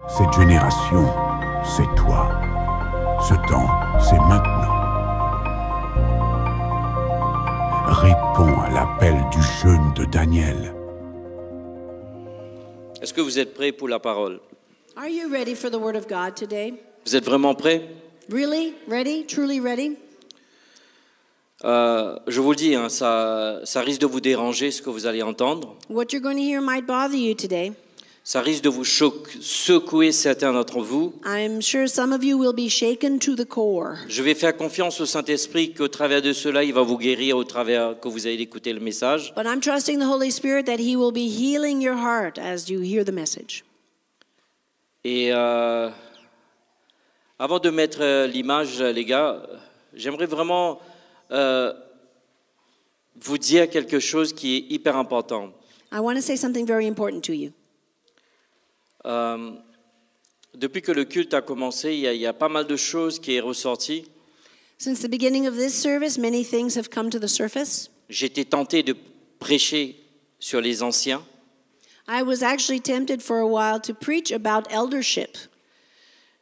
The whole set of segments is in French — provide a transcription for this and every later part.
Cette génération, c'est toi. Ce temps, c'est maintenant. Réponds à l'appel du jeûne de Daniel. Est-ce que vous êtes prêts pour la parole? Are you ready for the Word of God today? Vous êtes vraiment prêts? Really? Ready? Truly ready? Je vous le dis, hein, ça risque de vous déranger ce que vous allez entendre. What you're going to hear might bother you today. Ça risque de vous secouer certains d'entre vous. I'm sure some of you will be shaken to the core. Je vais faire confiance au Saint-Esprit qu'au travers de cela, il va vous guérir au travers que vous allez écouter le message. But I'm trusting the Holy Spirit that He will be healing your heart as you hear the message. Et avant de mettre l'image, les gars, j'aimerais vraiment vous dire quelque chose qui est hyper important. I want to say something very important to you. Depuis que le culte a commencé, il y a pas mal de choses qui est ressorti. Since the beginning of this service, many things have come to the surface. J'étais tenté de prêcher sur les anciens. I was actually tempted for a while to preach about eldership.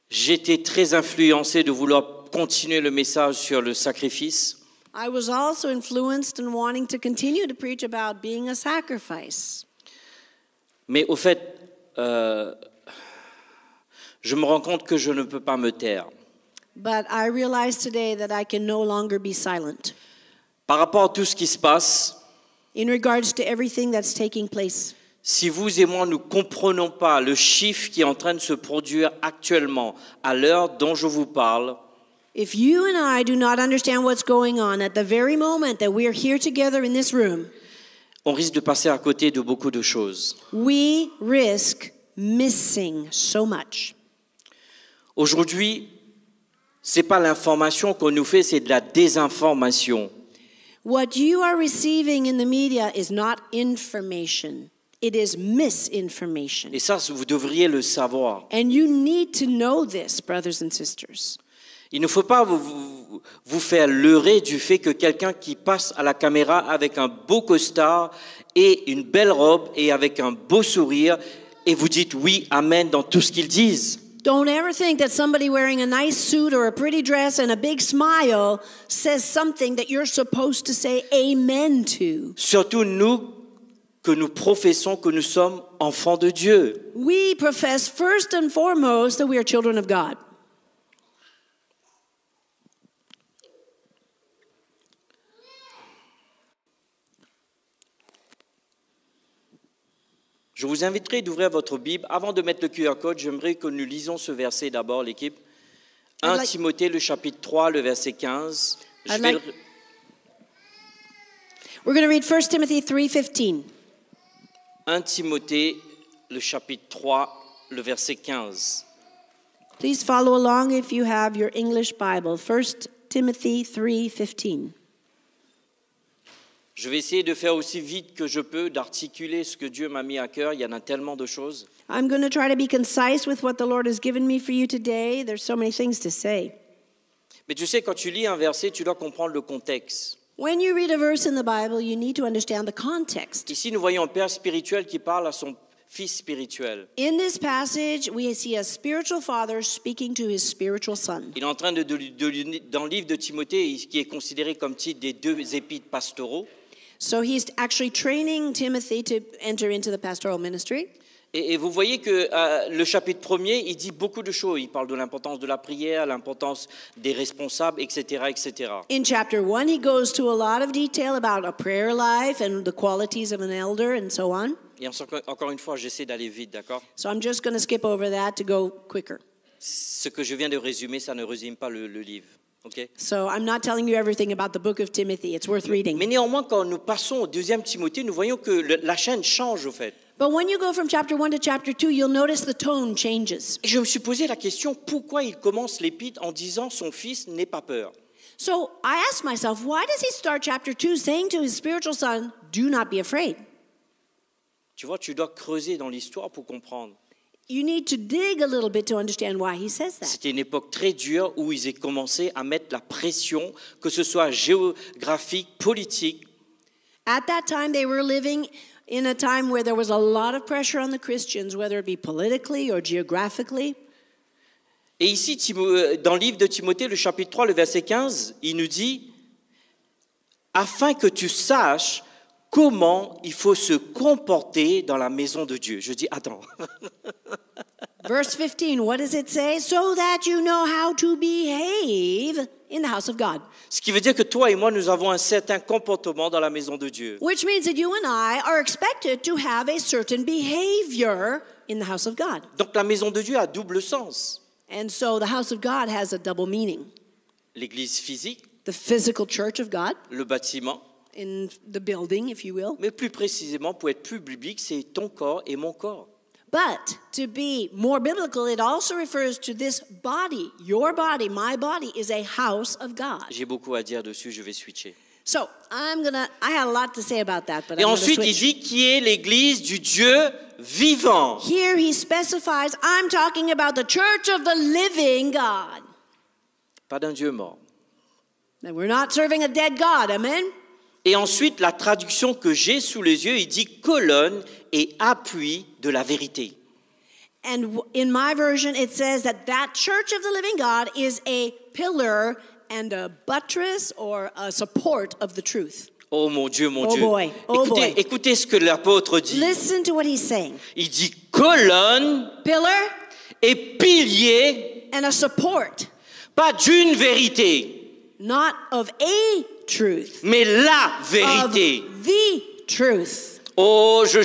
J'étais très influencé de vouloir continuer le message sur le sacrifice. I was also influenced in wanting to continue to preach about being a sacrifice. Mais au fait, je me rends compte que je ne peux pas me taire. But I realize today that I can no longer be silent. Par rapport à tout ce qui se passe, In regards to everything that's taking place, si vous et moi ne comprenons pas le chiffre qui est en train de se produire actuellement, à l'heure dont je vous parle, if you and I do not understand what's going on at the very moment that we are here together in this room, on risque de passer à côté de beaucoup de choses. we risk missing so much. Aujourd'hui, c'est pas l'information qu'on nous fait, c'est de la désinformation. What you are receiving in the media is not information. It is misinformation. Et ça, vous devriez le savoir. And you need to know this, brothers and sisters. Il ne faut pas vous faire leurrer du fait que quelqu'un qui passe à la caméra avec un beau costard et une belle robe et avec un beau sourire et vous dites oui, amen dans tout ce qu'ils disent. Don't ever think that somebody wearing a nice suit or a pretty dress and a big smile says something that you're supposed to say amen to. Surtout nous, que nous professons que nous sommes enfants de Dieu. We profess first and foremost that we are children of God. Je vous inviterai d'ouvrir votre Bible. Avant de mettre le QR code, j'aimerais que nous lisions ce verset d'abord, l'équipe. 1 Timothée, le chapitre 3, le verset 15. We're going to read 1 Timothy 3:15. 1 Timothée, le chapitre 3, le verset 15. Please follow along if you have your English Bible. 1 Timothy 3:15. Je vais essayer de faire aussi vite que je peux, d'articuler ce que Dieu m'a mis à cœur. Il y en a tellement de choses. I'm going to try to be concise with what the Lord has given me for you today. There's so many things to say. Mais tu sais, quand tu lis un verset, tu dois comprendre le contexte. When you read a verse in the Bible, you need to understand the context. Ici, nous voyons un père spirituel qui parle à son fils spirituel. In this passage, we see a spiritual father speaking to his spiritual son. Il est en train dans le livre de Timothée, qui est considéré comme titre des 2 épîtres pastoraux. So he's actually training Timothy to enter into the pastoral ministry. Et vous voyez que le chapitre 1er, il dit beaucoup de choses. Il parle de l'importance de la prière, l'importance des responsables, etc., etc. In chapter 1, he goes to a lot of detail about a prayer life and the qualities of an elder and so on. Et encore une fois, j'essaie d'aller vite, d'accord? So I'm just going to skip over that to go quicker. Ce que je viens de résumer, ça ne résume pas le livre. Okay? So I'm not telling you everything about the book of Timothy. It's worth reading. Mais néanmoins, quand nous passons au 2e Timothée, nous voyons que la chaîne change, au fait. But when you go from chapter 1 to chapter 2, you'll notice the tone changes. Et je me suis posé la question, pourquoi il commence l'épître en disant « son fils n'aie pas peur ». So I asked myself, why does he start chapter 2 saying to his spiritual son, do not be afraid? Tu vois, tu dois creuser dans l'histoire pour comprendre. You need to dig a little bit to understand why he says that. C'était une époque très dure où ils ont commencé à mettre la pression, que ce soit géographique, politique. At that time, they were living in a time where there was a lot of pressure on the Christians, whether it be politically or geographically. Et ici, dans le livre de Timothée, le chapitre 3, le verset 15, il nous dit « Afin que tu saches comment il faut se comporter dans la maison de Dieu. » Je dis « Attends. » Verse 15, what does it say? So that you know how to behave in the house of God. Ce qui veut dire que toi et moi, nous avons un certain comportement dans la maison de Dieu. Which means that you and I are expected to have a certain behavior in the house of God. Donc la maison de Dieu a double sens. And so the house of God has a double meaning. L'église physique, The physical church of God, le bâtiment, in the building, if you will. mais plus précisément, pour être plus biblique, c'est ton corps et mon corps. But to be more biblical, it also refers to this body. Your body, my body, is a house of God. J'ai beaucoup à dire dessus, je vais switcher. So I had a lot to say about that, but Et I'm going to ensuite, il switch. dit qui est l'église du Dieu vivant. Here he specifies, I'm talking about the church of the living God. Pas d'un Dieu mort. That we're not serving a dead God, amen? Et ensuite, la traduction que j'ai sous les yeux, il dit colonne et appui de la vérité. And in my version, it says that church of the living God is a pillar and a buttress or a support of the truth. Oh mon Dieu, mon Oh Dieu. boy, oh boy. Écoutez ce que l'apôtre dit. Listen to what he's saying. Il dit colonne Pillar et pilier, and a support, pas d'une vérité, not of a truth, mais la of vérité. the truth. Oh, je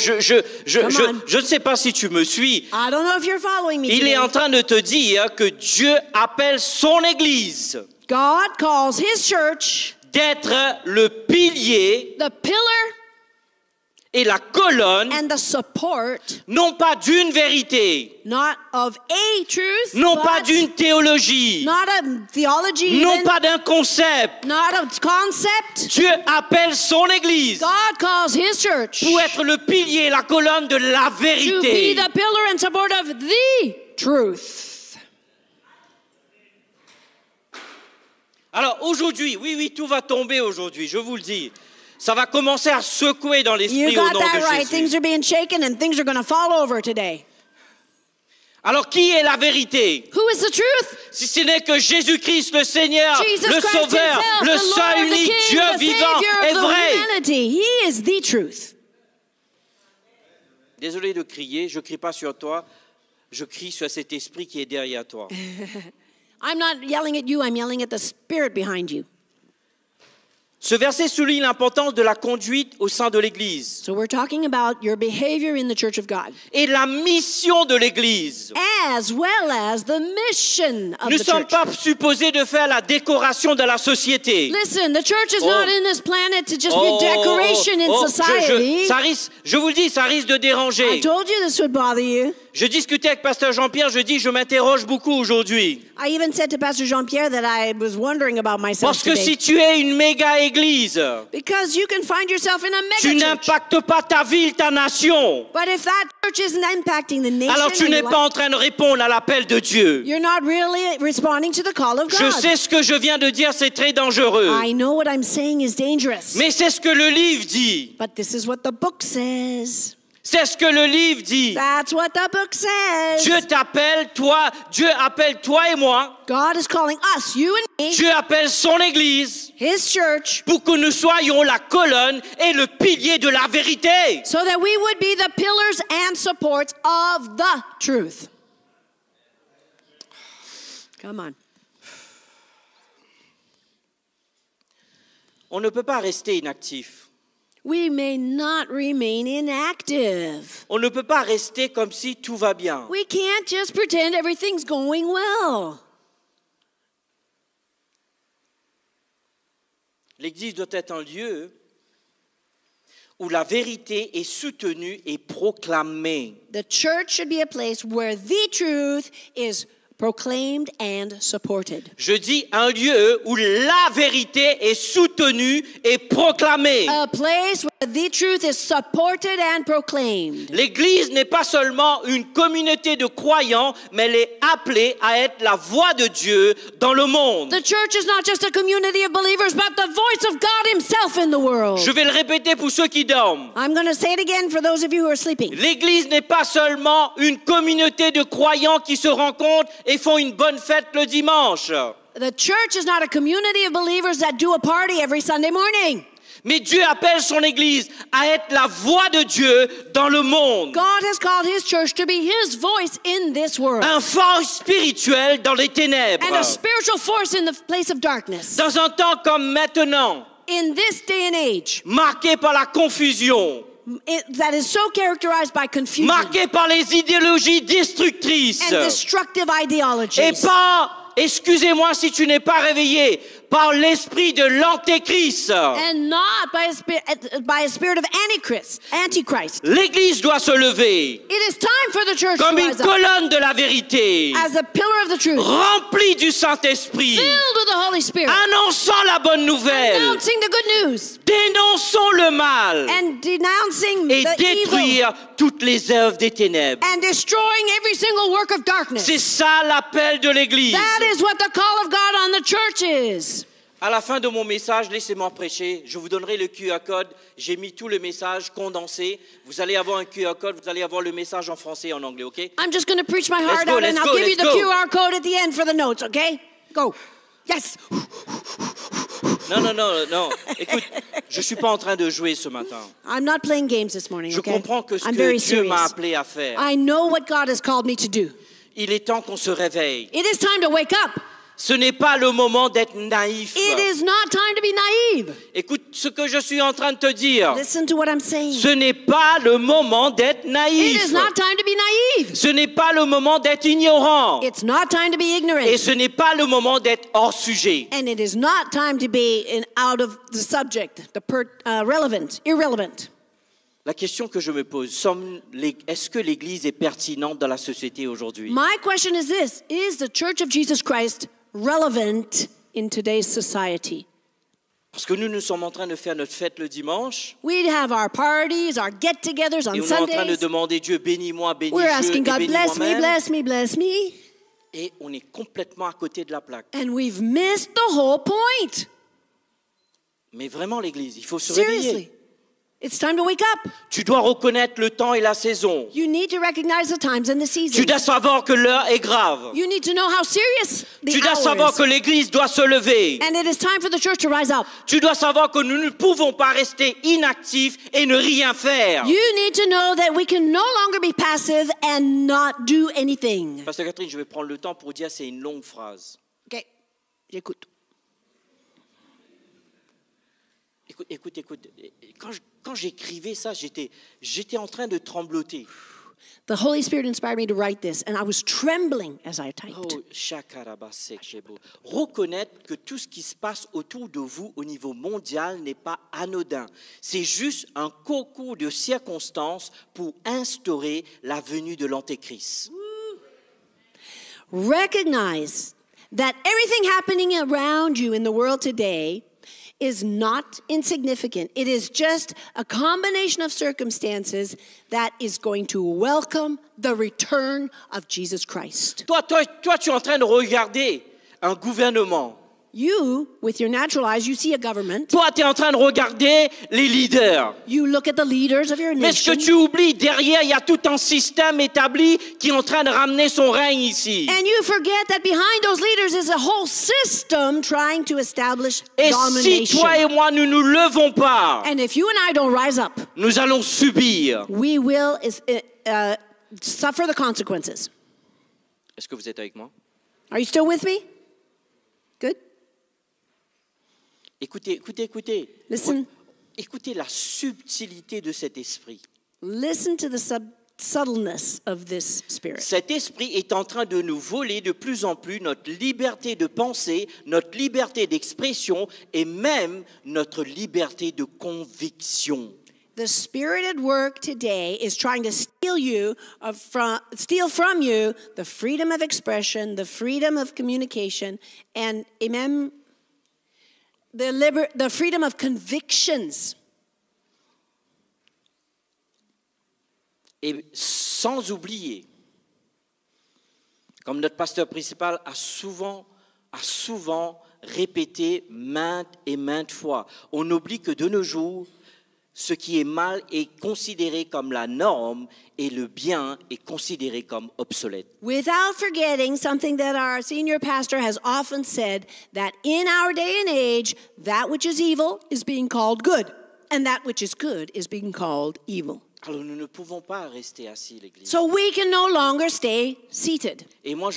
Come on. ne sais pas si tu me suis. I don't know if you're following me Il today. est en train de te dire que Dieu appelle son Église God calls his church d'être le pilier the pillar et la colonne, and the support, non pas d'une vérité, not of a truth, non but pas d'une théologie, not a theology, non even, pas d'un concept. not a concept. Dieu appelle son Église God calls his church pour être le pilier et la colonne de la to be vérité. the pillar and support of the truth. Alors aujourd'hui, oui, tout va tomber aujourd'hui, je vous le dis. Ça va commencer à secouer dans You l'esprit au got nom that de right. Jésus. Things are being shaken and things are going to fall over today. Alors qui est la vérité? Who is the truth? Si ce n'est que Jésus-Christ, le Seigneur, Jesus le Christ Sauveur, himself, le the seul Lord, the unique King, Dieu the vivant Savior est of the vrai. humanity. He is the truth. Désolé de crier, je ne crie pas sur toi, je crie sur cet esprit qui est derrière toi. I'm not yelling at you, I'm yelling at the spirit behind you. Ce verset souligne l'importance de la conduite au sein de l'Église So we're talking about your behavior in the church of God, et la mission de l'Église. as well as the mission of Nous ne the sommes church. pas supposés de faire la décoration de la société. Listen, the church is Oh. not in this planet to just be decoration in society. je vous le dis, ça risque de I déranger. told you this would bother you. Je discutais avec Pasteur Jean-Pierre, je m'interroge beaucoup aujourd'hui. I even said to Pastor Jean-Pierre that I was wondering about myself Parce que today. si tu es une méga église, Because you can find yourself in a tu mega church. n'impactes pas ta ville, ta nation. But if that church isn't impacting the nation, Alors tu and n'es your pas life, en train de répondre à l'appel de Dieu. you're not really responding to the call of God. Je sais ce que je viens de dire, c'est très dangereux. I know what I'm saying is dangerous. Mais c'est ce que le livre dit. But this is what the book says. C'est ce que le livre dit. That's what the book says. Dieu appelle toi et moi. God is calling us, you and me, Dieu appelle son église his church, pour que nous soyons la colonne et le pilier de la vérité. so that we would be the pillars and supports of the truth. Come on. On ne peut pas rester inactif. We may not remain inactive. On ne peut pas rester comme si tout va bien. We can't just pretend everything's going well. L'Église doit être un lieu où la vérité est soutenue et proclamée. The church should be a place where the truth is proclaimed and supported. Je dis un lieu où la vérité est soutenue et proclamée. A place where the truth is supported and proclaimed. L'Église n'est pas seulement une communauté de croyants, mais elle est appelée à être la voix de Dieu dans le monde. The church is not just a community of believers, but the voice of God himself in the world. Je vais le répéter pour ceux qui dorment. I'm going to say it again for those of you who are sleeping. L'Église n'est pas seulement une communauté de croyants qui se rencontrent et font une bonne fête le dimanche. The church is not a community of believers that do a party every Sunday morning. Mais Dieu appelle son Église à être la voix de Dieu dans le monde. God has called his church to be his voice in this world. Un phare spirituel dans les ténèbres. And a spiritual force in the place of darkness. Dans un temps comme maintenant, In this day and age, marqué par la confusion, that is so characterized by confusion marqué par les idéologies destructrices, and destructive et ideologies. par, excusez-moi si tu n'es pas réveillé, par l'esprit de l'antéchrist. And not by a spirit of Antichrist. L'Église doit se lever It is time for the church comme to une rise up colonne de la vérité, as a pillar of the truth, remplie du Saint-Esprit, filled with the Holy Spirit, annonçant la bonne nouvelle, announcing the good news dénonçons le mal and denouncing et the evil détruire toutes les œuvres des ténèbres. and destroying every single work of darkness. C'est ça l'appel de l'Église. That is what the call of God on the church is. À la fin de mon message, laissez-moi prêcher. Je vous donnerai le QR code. J'ai mis tout le message condensé. Vous allez avoir un QR code. Vous allez avoir le message en français et en anglais, OK? I'm just going to preach my heart go, out, and let's I'll go, give you let's the go. QR code at the end for the notes, okay? Go. Yes. Non. Écoute, je suis pas en train de jouer ce matin. I'm not playing games this morning, Je okay? comprends que ce I'm que very Dieu m'a serious. appelé à faire. I know what God has called me to do. Il est temps qu'on se réveille. It is time to wake up. Ce n'est pas le moment d'être naïf. It is not time to be naive. Écoute ce que je suis en train de te dire. Listen to what I'm saying. Ce n'est pas le moment d'être It naïf. is not time to be naive. Ce n'est pas le moment d'être ignorant. It's not time to be ignorant. Et ce n'est pas le moment d'être hors sujet. And it is not time to be out of the subject, irrelevant. La question que je me pose, est-ce que l'Église est pertinente dans la société aujourd'hui? My question is this: is the Church of Jesus Christ relevant in today's society? Parce que nous sommes en train de faire notre fête le dimanche. We have our parties, our get-togethers on Et on est en train de Sundays. demander Dieu, bénis-moi, bénis-je We're et asking God, bénis bless me, moi-même. bless me, bless me. Et on est complètement à côté de la plaque. And we've missed the whole point. Mais vraiment l'Église, il faut se réveiller. Seriously. It's time to wake up. Tu dois reconnaître le temps et la saison. You need to recognize the times and the Tu seasons. dois savoir que l'heure est grave. You need to know how serious the Tu dois hour savoir is. que l'Église doit se lever. And it is time for the church to rise up. Tu dois savoir que nous ne pouvons pas rester inactifs et ne rien faire. You need to know that we can no longer be passive and not do anything. Pasteur Catherine, je vais prendre le temps pour dire, c'est une longue phrase. Okay, j'écoute. Écoute. Quand j'écrivais ça, j'étais en train de trembloter. The Holy Spirit inspired me to write this, and I was trembling as I typed. Oh, shakarabasek-shebo. Reconnaître que tout ce qui se passe autour de vous au niveau mondial n'est pas anodin. C'est juste un concours de circonstances pour instaurer la venue de l'Antéchrist. Recognize that everything happening around you in the world today is not insignificant. It is just a combination of circumstances that is going to welcome the return of Jesus Christ. Toi, tu es en train de regarder un gouvernement. You, with your natural eyes, you see a government. Toi, tu es en train de regarder les leaders. You look at the leaders of your Mais ce que nation. tu oublies, derrière, il y a tout un système établi qui est en train de ramener son règne ici. And you forget that behind those leaders is a whole system trying to establish Et si domination. toi et moi, nous ne nous levons pas, And if you and I don't rise up, nous allons subir. we will suffer the consequences. Est-ce que vous êtes avec moi? Are you still with me? Good? Écoutez. Listen. Écoutez la subtilité de cet esprit. Listen to the subtleness of this spirit. Cet esprit est en train de nous voler de plus en plus notre liberté de penser, notre liberté d'expression et même notre liberté de conviction. The spirit at work today is trying to steal from you the freedom of expression, the freedom of communication, and amen, the freedom of convictions. Et sans oublier, comme notre pasteur principal a souvent répété maintes et maintes fois, on oublie que de nos jours, ce qui est mal est considéré comme la norme et le bien est considéré comme obsolète. Without forgetting something that our senior pastor has often said, that in our day and age, that which is evil is being called good, and that which is good is being called evil. Alors nous ne pouvons pas rester assis, l'Église. So we can no longer stay seated. Et moi,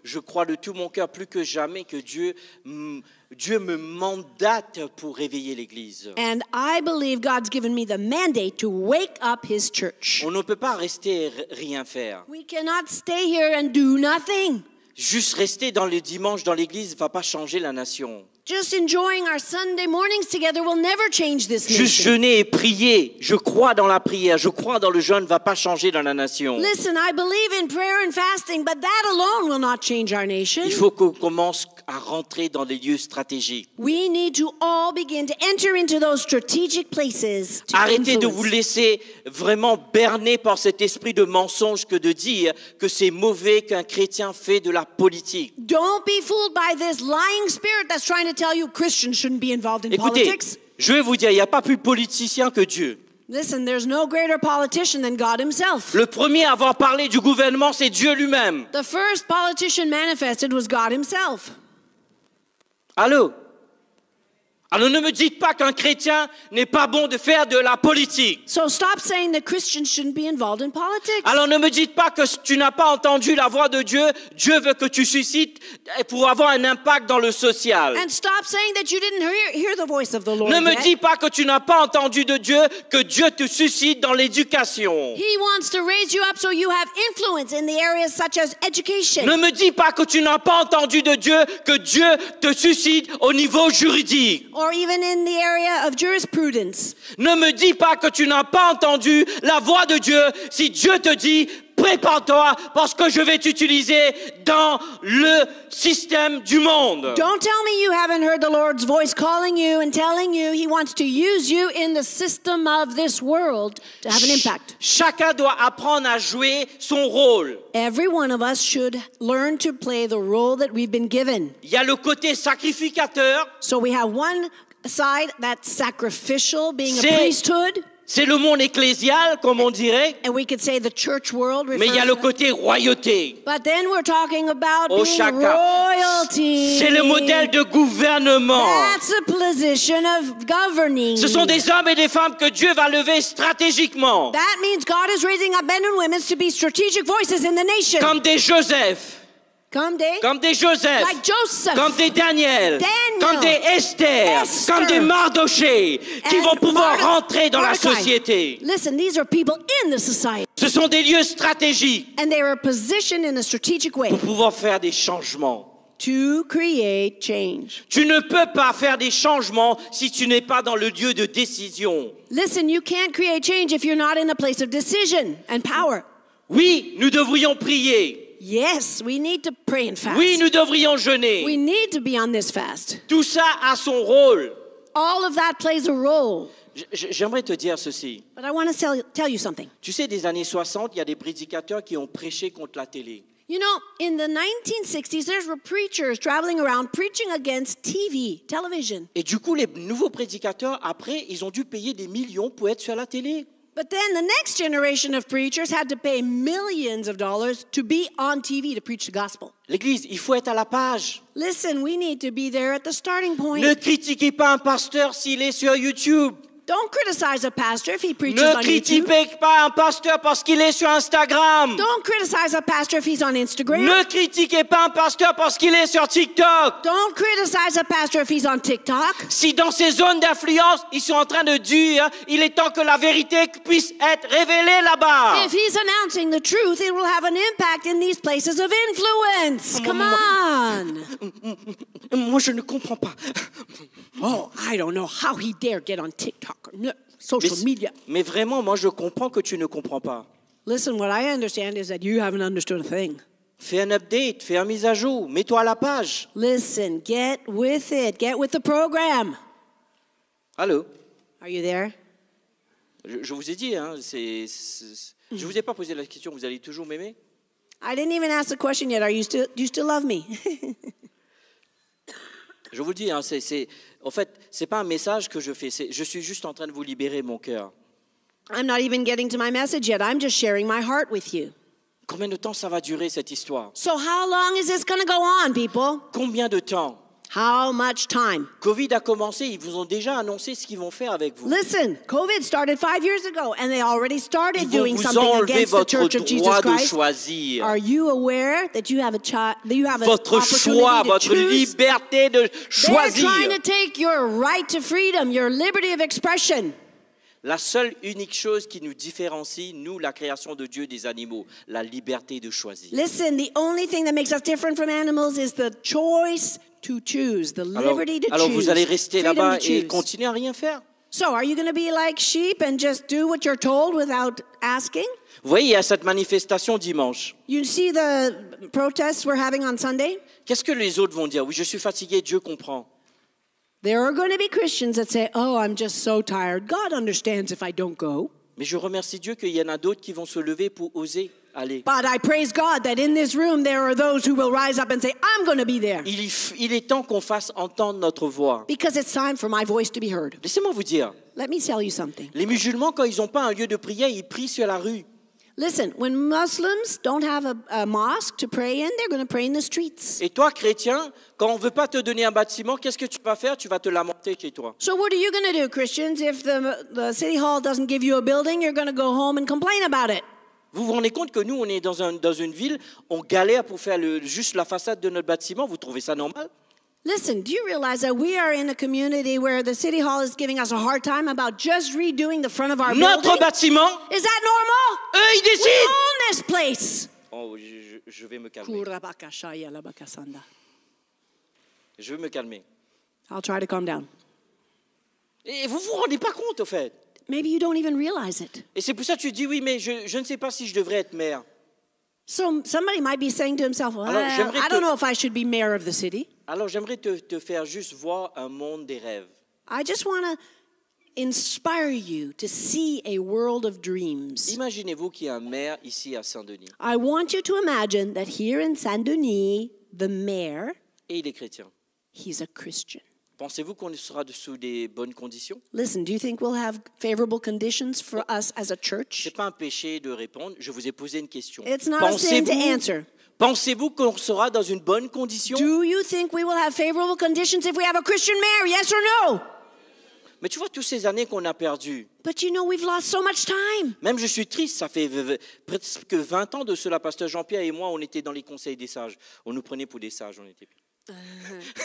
je crois de tout mon cœur plus que jamais que Dieu me mandate pour réveiller l'Église. And I believe God's given me the mandate to wake up His church. On ne peut pas rester rien faire. We cannot stay here and do nothing. Juste rester dans le dimanche dans l'Église ne va pas changer la nation. Just enjoying our Sunday mornings together will never change this nation. Juste jeûner et prier, je crois dans la prière, je crois dans le jeûne, ne va pas changer dans la nation. Listen, I believe in prayer and fasting, but that alone will not change our nation. Il faut qu'on commence à rentrer dans les lieux stratégiques. We need to all begin to enter into those strategic places to Arrêtez de influence. vous laisser vraiment berner par cet esprit de mensonge que de dire que c'est mauvais qu'un chrétien fait de la politique. Don't be fooled by this lying spirit that's trying to tell you Christians shouldn't be involved in Écoutez, politics. je vais vous dire, il n'y a pas plus politicien que Dieu. Listen, there's no greater politician than God himself. Le premier à avoir parlé du gouvernement, c'est Dieu lui-même. The first politician manifested was God himself. Allô? Alors ne me dites pas qu'un chrétien n'est pas bon de faire de la politique. So stop saying that Christians shouldn't be involved in politics. Alors ne me dites pas que tu n'as pas entendu la voix de Dieu. Dieu veut que tu suscites pour avoir un impact dans le social. And stop saying that you didn't hear the voice of the Lord. Ne me yet. dis pas que tu n'as pas entendu de Dieu, que Dieu te suscite dans l'éducation. He wants to raise you up so you have influence in the areas such as education. Ne me dis pas que tu n'as pas entendu de Dieu, que Dieu te suscite au niveau juridique. Or even in the area of jurisprudence. Ne me dis pas que tu n'as pas entendu la voix de Dieu si Dieu te dit prépare-toi parce que je vais t'utiliser dans le système du monde. Don't tell me you haven't heard the Lord's voice calling you and telling you He wants to use you in the system of this world to have an impact. Chacun doit apprendre à jouer son rôle. Every one of us should learn to play the role that we've been given. Il y a le côté sacrificateur, So we have one side that's sacrificial, being a C'est- priesthood, c'est le monde ecclésial comme on dirait, and we could say the church world mais il y a refers le to that. côté royauté. But then we're talking about Oh, being chacun. royalty. C'est le modèle de gouvernement. That's a position of governing. Ce sont des hommes et des femmes que Dieu va lever stratégiquement, That means God is raising up men and women to be strategic voices in the nation. comme des Joseph, Comme des like Joseph, comme des Daniel, Daniel, comme des Esther, Esther, comme des Mardoché, qui and vont pouvoir Mordecai. rentrer dans la société. Listen, these are people in the society, Ce sont des lieux stratégiques and they are positioned in a strategic way pour pouvoir faire des changements. to create change. Tu ne peux pas faire des changements si tu n'es pas dans le lieu de décision. Listen, you can't create change if you're not in a place of decision and power. Oui, nous devrions prier. Yes, we need to pray and fast. Oui, nous devrions We jeûner. need to be on this fast. Tout ça a son rôle. All of that plays a role. J'aimerais te dire ceci. But I want to tell you something. Tu sais, des années 60, il y a des prédicateurs qui ont prêché contre la télé. You know, in the 1960s, there were preachers traveling around preaching against television. Et du coup, les nouveaux prédicateurs, après, ils ont dû payer des millions pour être sur la télé. But then the next generation of preachers had to pay millions of dollars to be on TV to preach the gospel. L'Église, il faut être à la page. Listen, we need to be there at the starting point. Ne critiquez pas un pasteur s'il est sur YouTube. Don't criticize a pastor if he preaches Ne on YouTube. critiquez pas un pasteur parce qu'il est sur Instagram. Don't criticize a pastor if he's on Instagram. Ne critiquez pas un pasteur parce qu'il est sur TikTok. Don't criticize a pastor if he's on TikTok. Si dans ces zones d'influence, ils sont en train de dire, il est temps que la vérité puisse être révélée là-bas. If he's announcing the truth, it will have an impact in these places of influence. Come on. Moi, je ne comprends pas. Oh, I don't know how he dare get on TikTok. social media. Mais vraiment, moi, je comprends que tu ne comprends pas. Listen, what I understand is that you haven't understood a thing. Fais un update, fais un mise à jour, mets-toi à la page. Listen, get with it. Get with the program. Allô? Are you there? Je vous ai dit, hein, je vous ai pas posé la question, vous allez toujours m'aimer? I didn't even ask the question yet. Do you still love me? Je vous le dis, hein, en fait, c'est pas un message que je fais, je suis juste en train de vous libérer mon cœur. I'm not even getting to my message yet. I'm just sharing my heart with you. Combien de temps ça va durer cette histoire? So how long is this going to go on, people? Combien de temps? How much time? Covid a commencé, ils vous ont déjà annoncé ce qu'ils vont faire avec vous. Listen, COVID started 5 years ago, and they already started Ils vont doing vous something enlever against the votre Church of Jesus droit de Christ. choisir. Are you aware that you have an Votre choix, opportunity to votre choose? liberté de They're choisir. trying to take your right to freedom, your liberty of expression. La seule unique chose qui nous différencie, nous, la création de Dieu, des animaux, la liberté de choisir. Listen, the only thing that makes us different from animals is the choice to choose, the liberty to Alors choose. vous allez rester freedom là-bas to et choose. continuer à rien faire. So, are you going to be like sheep and just do what you're told without asking? Vous voyez, il y a cette manifestation dimanche. You see the protests we're having on Sunday? Qu'est-ce que les autres vont dire? Oui, je suis fatigué, Dieu comprend. There are going to be Christians that say, oh, I'm just so tired. God understands if I don't go. Mais je remercie Dieu qu'il y en a d'autres qui vont se lever pour oser aller. But I praise God that in this room there are those who will rise up and say, I'm going to be there. Il est temps qu'on fasse entendre notre voix. Because it's time for my voice to be heard. Laissez-moi vous dire, Let me tell you something. les musulmans, quand ils n'ont pas un lieu de prière, ils prient sur la rue. Listen, when Muslims don't have a mosque to pray in, they're going to pray in the streets. Et toi, chrétien, quand on ne veut pas te donner un bâtiment, qu'est-ce que tu vas faire? Tu vas te lamenter chez toi. So what are you going to do, Christians? If the city hall doesn't give you a building, you're going to go home and complain about it. Vous vous rendez compte que nous, on est dans une ville, on galère pour faire juste la façade de notre bâtiment. Vous trouvez ça normal? Listen, do you realize that we are in a community where the city hall is giving us a hard time about just redoing the front of our Notre building? bâtiment, Is that normal? eux, ils We décident. own this place. Oh, je vais me calmer. Je vais me calmer. I'll try to calm down. Et vous vous rendez pas compte, au fait. Maybe you don't even realize it. Et c'est pour ça que tu dis, oui, mais je ne sais pas si je devrais être maire. So somebody might be saying to himself, well, Alors, j'aimerais I don't know if I should be mayor of the city. Alors, j'aimerais te faire juste voir un monde des rêves. I just want to inspire you to see a world of dreams. Imaginez-vous qu'il y a un maire ici à Saint-Denis. I want you to imagine that here in Saint-Denis, the mayor, Et il est chrétien. he's a Christian. Pensez-vous qu'on sera sous des bonnes conditions? Listen, do you think we'll have favorable conditions for us as a Ce church? n'est pas un péché de répondre. Je vous ai posé une question. It's not a sin to answer. Pensez-vous qu'on sera dans une bonne condition? Do you think we will have favorable conditions if we have a Christian mayor? Yes or no? Mais tu vois, toutes ces années qu'on a perdues, But you know, we've lost so much time. même je suis triste, ça fait presque 20 ans de cela, Pasteur Jean-Pierre et moi, on était dans les conseils des sages. On nous prenait pour des sages, on était...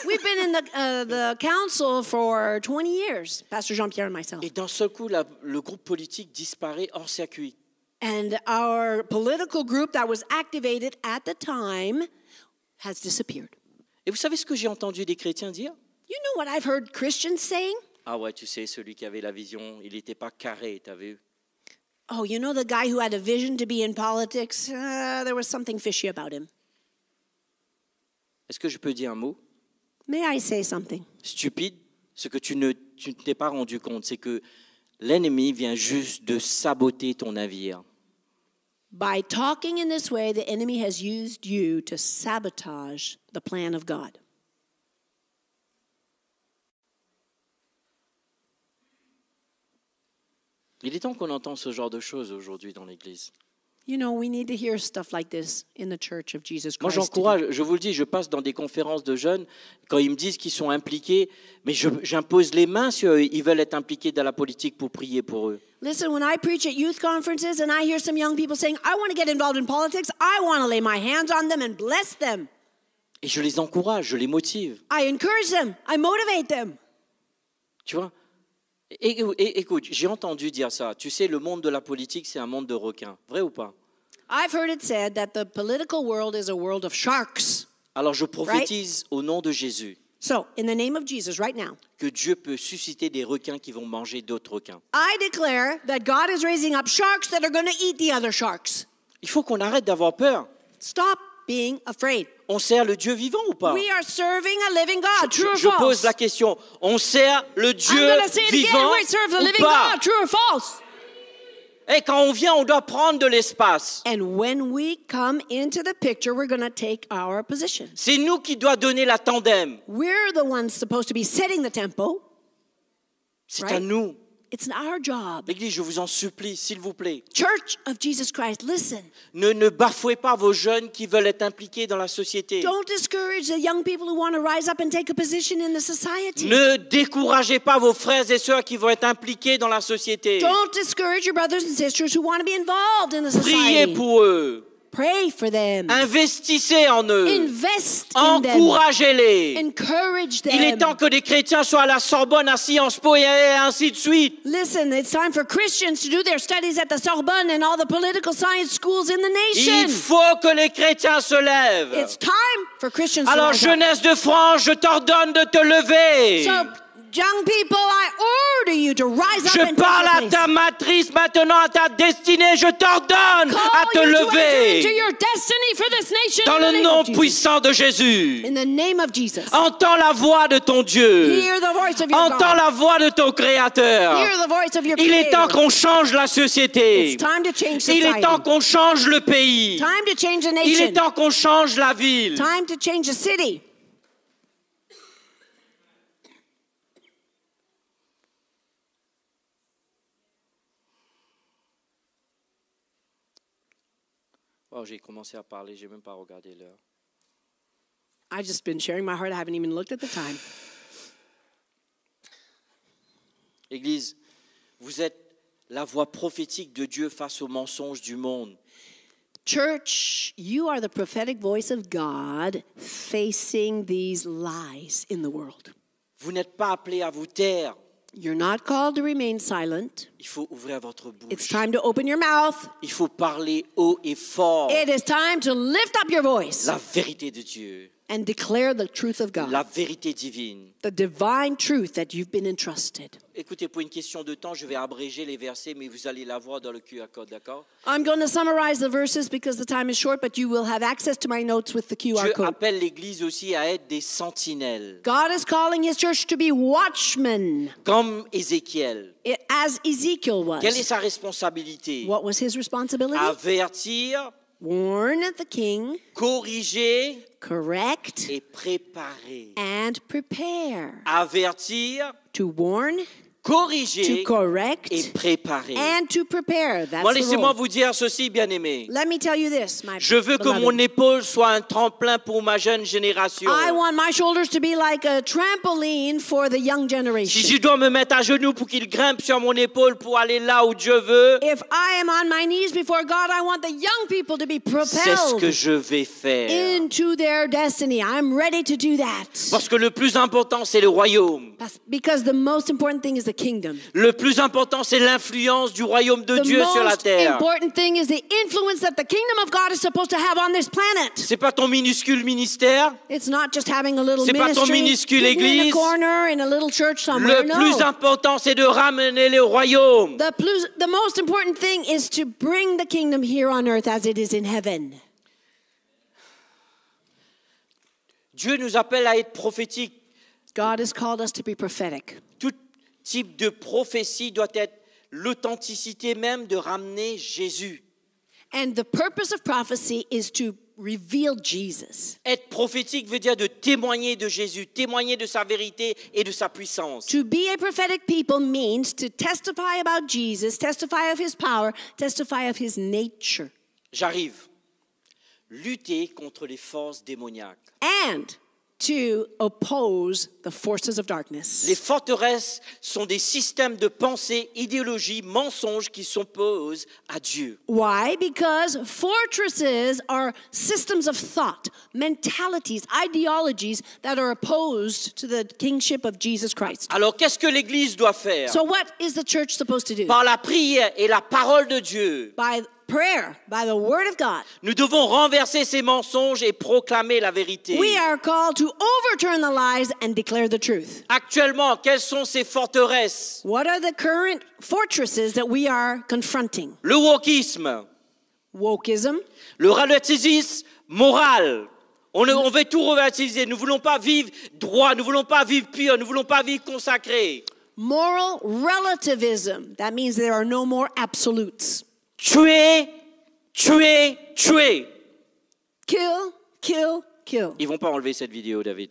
We've been in the council for 20 years, Pastor Jean-Pierre and myself. Et d'un seul coup, le groupe politique disparaît hors circuit. And our political group that was activated at the time has disappeared. Et vous savez ce que j'ai entendu des chrétiens dire? You know what I've heard Christians saying? Ah ouais, tu sais, celui qui avait la vision, il n'était pas carré, t'as vu? Oh, you know the guy who had a vision to be in politics? There was something fishy about him. Est-ce que je peux dire un mot? May I say something? Stupide, ce que tu ne t'es pas rendu compte, c'est que l'ennemi vient juste de saboter ton navire. By talking in this way, the enemy has used you to sabotage the plan of God. Il est temps qu'on entende ce genre de choses aujourd'hui dans l'Église. You know, we need to hear stuff like this in the Church of Jesus Moi, Christ. j'encourage, je vous le dis, je passe dans des conférences de jeunes, quand ils me disent qu'ils sont impliqués, mais j'impose les mains sur eux, ils veulent être impliqués dans la politique pour prier pour eux. Listen, when I preach at youth conferences and I hear some young people saying, I want to get involved in politics, I want to lay my hands on them and bless them. Et je les encourage, je les motive. I encourage them. I motivate them. Tu vois? Et écoute, j'ai entendu dire ça. Tu sais, le monde de la politique, c'est un monde de requins. Vrai ou pas? I've heard it said that the political world is a world of sharks. Alors je prophétise au nom de Jésus. So, in the name of Jesus, right now, que Dieu peut susciter des requins qui vont manger d'autres requins. I declare that God is raising up sharks that are going to eat the other sharks. Il faut qu'on arrête d'avoir peur. Stop being afraid. On sert le Dieu vivant ou pas? We are serving a living God. True or Je false? pose la question. On sert le I'm Dieu going to say it again. vivant We serve the ou living pas? God. True or false? Et quand on vient, on doit prendre de l'espace. And when we come into the picture, we're going to take our position. C'est nous qui doit donner la tandem. We're the ones supposed to be setting the tempo. C'est Right. à nous. It's our job. L'Église, je vous en supplie, s'il vous plaît. Church of Jesus Christ, listen. Ne bafouez pas vos jeunes qui veulent être impliqués dans la société. Don't discourage the young people who want to rise up and take a position in the society. Ne découragez pas vos frères et sœurs qui vont être impliqués dans la société. Don't discourage your brothers and sisters who want to be involved in the Priez society. pour eux. Pray for them. Investissez en eux. Invest in them. Encouragez-les. Encourage them. Il est temps que des chrétiens soient à la Sorbonne, à Sciences Po et ainsi de suite. Listen, it's time for Christians to do their studies at the Sorbonne and all the political science schools in the Il nation. faut que les chrétiens se lèvent. It's time for Christians Alors, to rise up. jeunesse de France, je t'ordonne de te lever. So, young people, I order you to rise up Je and take parle your à place. ta matrice maintenant, à ta destinée. Je t'ordonne à te Call you to enter into lever. your destiny for this nation Dans in the le name nom of Jesus. puissant de Jésus. In the name of Jesus. Entends la voix de ton Dieu. Hear the voice of your Entends God. la voix de ton Créateur. Hear the voice of your Il est temps Creator. qu'on change la société. It's time to change Il est society. temps qu'on change le pays. Time to change the Il est nation. temps qu'on change la ville. Time to change the city. Oh, j'ai commencé à parler, j'ai même pas regardé l'heure. I've just been sharing my heart. I haven't even looked at the time. Église, vous êtes la voix prophétique de Dieu face aux mensonges du monde. Church, you are the prophetic voice of God facing these lies in the world. Vous n'êtes pas appelés à vous taire. You're not called to remain silent. Il faut ouvrir votre It's bouche. time to open your mouth. Il faut parler haut et fort. It is time to lift up your voice La vérité de Dieu. and declare the truth of God, La vérité divine. the divine truth that you've been entrusted. Écoutez, pour une question de temps, je vais abréger les versets, mais vous allez la voir dans le QR code, d'accord? I'm going to summarize the verses because the time is short, but you will have access to my notes with the QR Dieu code. appelle l'Église aussi à être des sentinelles, God is calling his church to be watchmen, comme Ézéchiel. as Ezekiel was. Quelle est sa responsabilité? What was his responsibility? Avertir, Warn the king, corriger correct, et préparer. and prepare. Avertir, To warn, to corriger correct, et préparer. and to prepare. That's Moi, the laissez-moi role. vous dire ceci, bien-aimés. Let me tell you this, my Je veux que beloved. mon épaule soit un tremplin pour ma jeune génération. I want my shoulders to be like a trampoline for the young Si generation. je dois me mettre à genoux pour qu'il grimpe sur mon épaule pour aller là où Dieu veut, If I am on my knees before God, I want the young people to be c'est ce que propelled je vais faire. into their destiny. I'm ready to do that. Parce que le plus important, c'est le royaume. Because the most important thing is the kingdom. Le plus important, c'est l'influence du royaume de The Dieu sur la most terre. important thing is the influence that the kingdom of God is supposed to have on this planet. C'est pas ton minuscule ministère. It's not just having a little C'est pas ton ministry minuscule hidden in a église. corner in a little church somewhere. Le plus No. important, c'est de ramener le royaume. The most important thing is to bring the kingdom here on earth as it is in heaven. Dieu nous appelle à être prophétique. God has called us to be prophetic. Tout type de prophétie doit être l'authenticité même de ramener Jésus. And the purpose of prophecy is to reveal Jesus. Être prophétique veut dire de témoigner de Jésus, témoigner de sa vérité et de sa puissance. To be a prophetic people means to testify about Jesus, testify of his power, testify of his nature. J'arrive. Lutter contre les forces démoniaques. And to oppose the forces of darkness. Les forteresses sont des systèmes de pensée, idéologie, mensonges qui s'opposent à Dieu. Why? Because fortresses are systems of thought, mentalities, ideologies that are opposed to the kingship of Jesus Christ. Alors qu'est-ce que l'Église doit faire? So what is the church supposed to do? Par la prière et la parole de Dieu, By prayer, by the word of God. Nous devons renverser ces mensonges et proclamer la vérité. We are called to overturn the lies and declare the truth. Actuellement, quelles sont ces forteresses? What are the current fortresses that we are confronting? Le wokisme, Wokeism, le relativisme moral. On veut tout relativiser. Nous ne voulons pas vivre droit, nous ne voulons pas vivre pur, nous ne voulons pas vivre consacré. moral relativism. That means there are no more absolutes. Tuer, tuer, tuer. Kill, kill, kill. Ils ne vont pas enlever cette vidéo, David.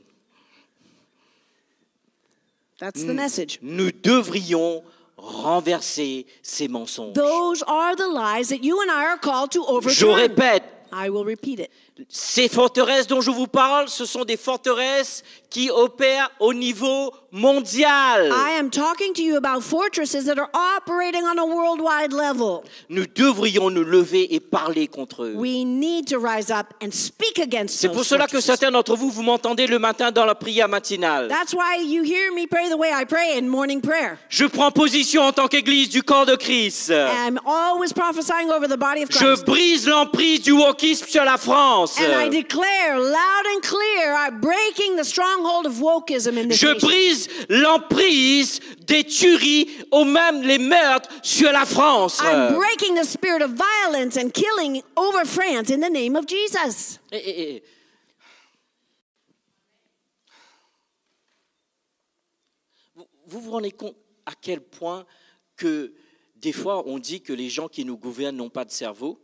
That's the message. Nous devrions renverser ces mensonges. Those are the lies that you and I are called to Je overturn. répète, I will repeat it. ces forteresses dont je vous parle, ce sont des forteresses qui opèrent au niveau mondial. I am talking to you about fortresses that are operating on a worldwide level. Nous devrions nous lever et parler contre eux. We need to rise up and speak against C'est those pour cela que fortresses. certains d'entre vous, vous m'entendez le matin dans la prière matinale. That's why you hear me pray the way I pray in morning prayer. Je prends position en tant qu'Église du corps de Christ. I'm always prophesying over the body of Je Christ. brise l'emprise du wokisme sur la France. And I declare loud and clear, I'm breaking the stronghold of wokeism in this Je nation. brise l'emprise des tueries ou même les meurtres sur la France. I'm breaking the spirit of violence and killing over France in the name of Jesus. Vous vous rendez compte à quel point que des fois on dit que les gens qui nous gouvernent n'ont pas de cerveau?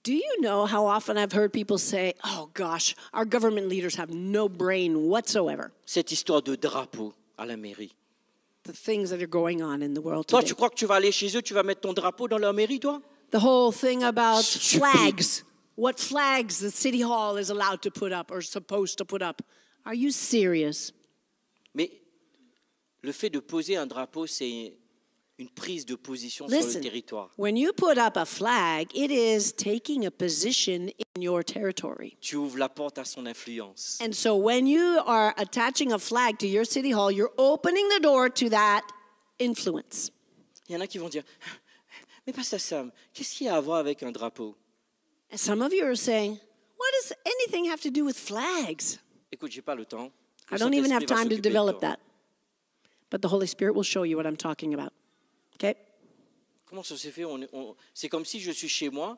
Do you know how often I've heard people say, oh gosh, our government leaders have no brain whatsoever? Cette histoire de drapeau à la mairie. The things that are going on in the world Toi, today. tu crois que tu vas aller chez eux, tu vas mettre ton drapeau dans leur mairie, toi? The whole thing about Stupid. flags. What flags the city hall is allowed to put up or supposed to put up. Are you serious? Mais le fait de poser un drapeau, c'est une prise de position sur le Listen, territoire. when you put up a flag, it is taking a position in your territory. Tu ouvres la porte à son influence. And so when you are attaching a flag to your city hall, you're opening the door to that influence. Il y en a qui vont dire, mais Pasteur Sam, qu'est-ce qu'il y a à voir avec un drapeau? And some of you are saying, what does anything have to do with flags? Écoute, j'ai pas le temps. I Le don't even have Saint-Esprit va time to s'occuper de develop toi. that. But the Holy Spirit will show you what I'm talking about. Okay? Comment ça s'est fait? C'est comme si je suis chez moi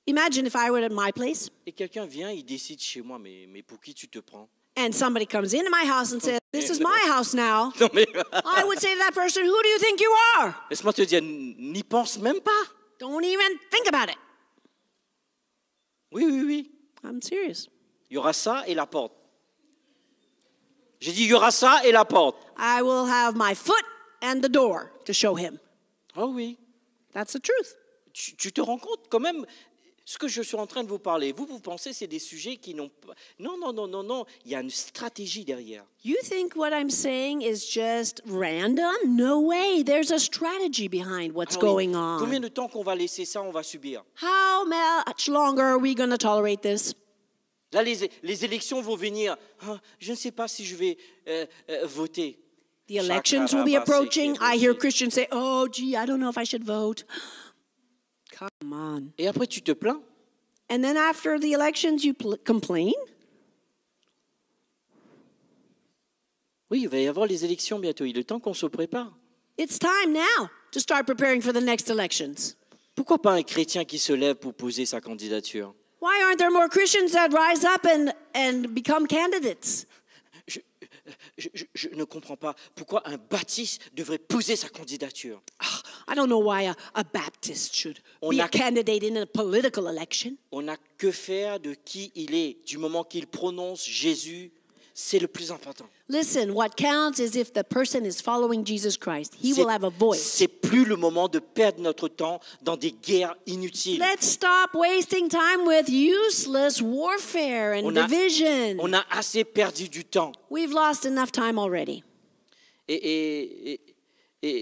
Imagine if I were at my place et quelqu'un vient, il décide chez moi, mais pour qui tu te prends? and somebody comes into my house and says, this is my house now. Non mais, I would say to that person, who do you think you are? laisse-moi te dire, n'y pense même pas. Don't even think about it. Oui, oui, oui. I'm serious. Il y aura ça et la porte. J'ai dit, il y aura ça et la porte. I will have my foot and the door to show him. Ah oui. That's the truth. Tu te rends compte quand même, ce que je suis en train de vous parler, vous pensez que c'est des sujets qui n'ont pas... Non, non, non, non, non. Il y a une stratégie derrière. You think what I'm saying is just random? No way. There's a strategy behind what's Ah oui. going on. Combien de temps qu'on va laisser ça, on va subir? How much longer are we going to tolerate this? Là, les élections vont venir. Ah, je ne sais pas si je vais voter. The elections will be Chakarabase, approaching. I hear Kébéché. Christians say, oh, gee, I don't know if I should vote. Come on. Et après, tu te plains. And then after the elections, you complain? Oui, il va y avoir les élections bientôt. Il est temps qu'on se prépare. It's time now to start preparing for the next elections. Pourquoi pas un chrétien qui se lève pour poser sa candidature? Why aren't there more Christians that rise up and become candidates? Je ne comprends pas pourquoi un baptiste devrait poser sa candidature. I don't know why a Baptist should On be a- a candidate in a political election. On n'a que faire de qui il est. Du moment qu'il prononce Jésus, c'est le plus important. Listen, what counts is if the person is following Jesus Christ. He C'est- will have a voice. C'est plus le moment de perdre notre temps dans des guerres inutiles. Let's stop wasting time with useless warfare and On a- division. On a assez perdu du temps. We've lost enough time already. Et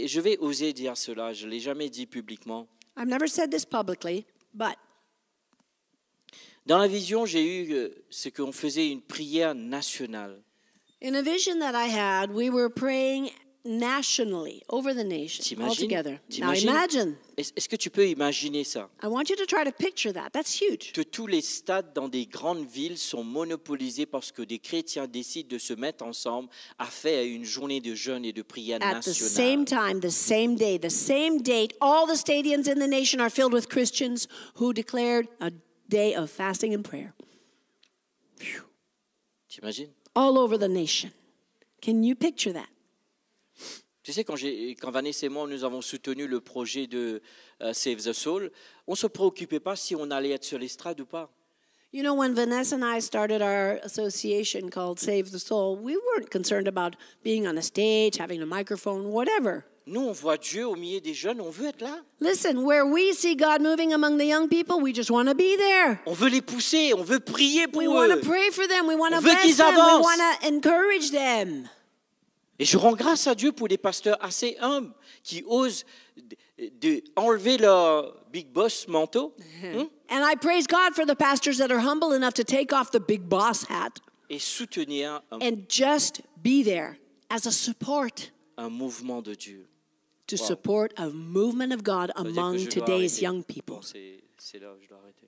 je vais oser dire cela, je ne l'ai jamais dit publiquement. I've never said this publicly, but Dans la vision, j'ai eu ce qu'on faisait une prière nationale. in a vision that I had, we were praying nationally, over the nation, all T'imagines? together. Now T'imagines? imagine. Est-ce que tu peux imaginer ça? I want you to try to picture that. That's huge. Que tous les stades dans des grandes villes sont monopolisés parce que des chrétiens décident de se mettre ensemble à faire une journée de jeûne et de prière At the nationale. same time, the same day, the same date, all the stadiums in the nation are filled with Christians who declared a day of fasting and prayer. T'imagines? All over the nation. Can you picture that? Tu sais, quand Vanessa et moi, nous avons soutenu le projet de Save the Soul, on ne se préoccupait pas si on allait être sur l'estrade ou pas. You know, when Vanessa and I started our association called Save the Soul, we weren't concerned about being on a stage, having a microphone, whatever. Nous, on voit Dieu au milieu des jeunes, on veut être là. Listen, where we see God moving among the young people, we just want to be there. On veut les pousser, on veut prier pour We want to eux. pray for them. We want to On veut bless qu'ils them. We avancent. want to encourage them. Et je rends grâce à Dieu pour des pasteurs assez humbles qui osent enlever leur big boss manteau And I praise God for the pastors that are humble enough to take off the big boss hat et soutenir and just be there as a support un mouvement de Dieu. to Wow. support a movement of God Ça veut dire que among je dois today's arrêter. young people. Bon, c'est là, je dois arrêter.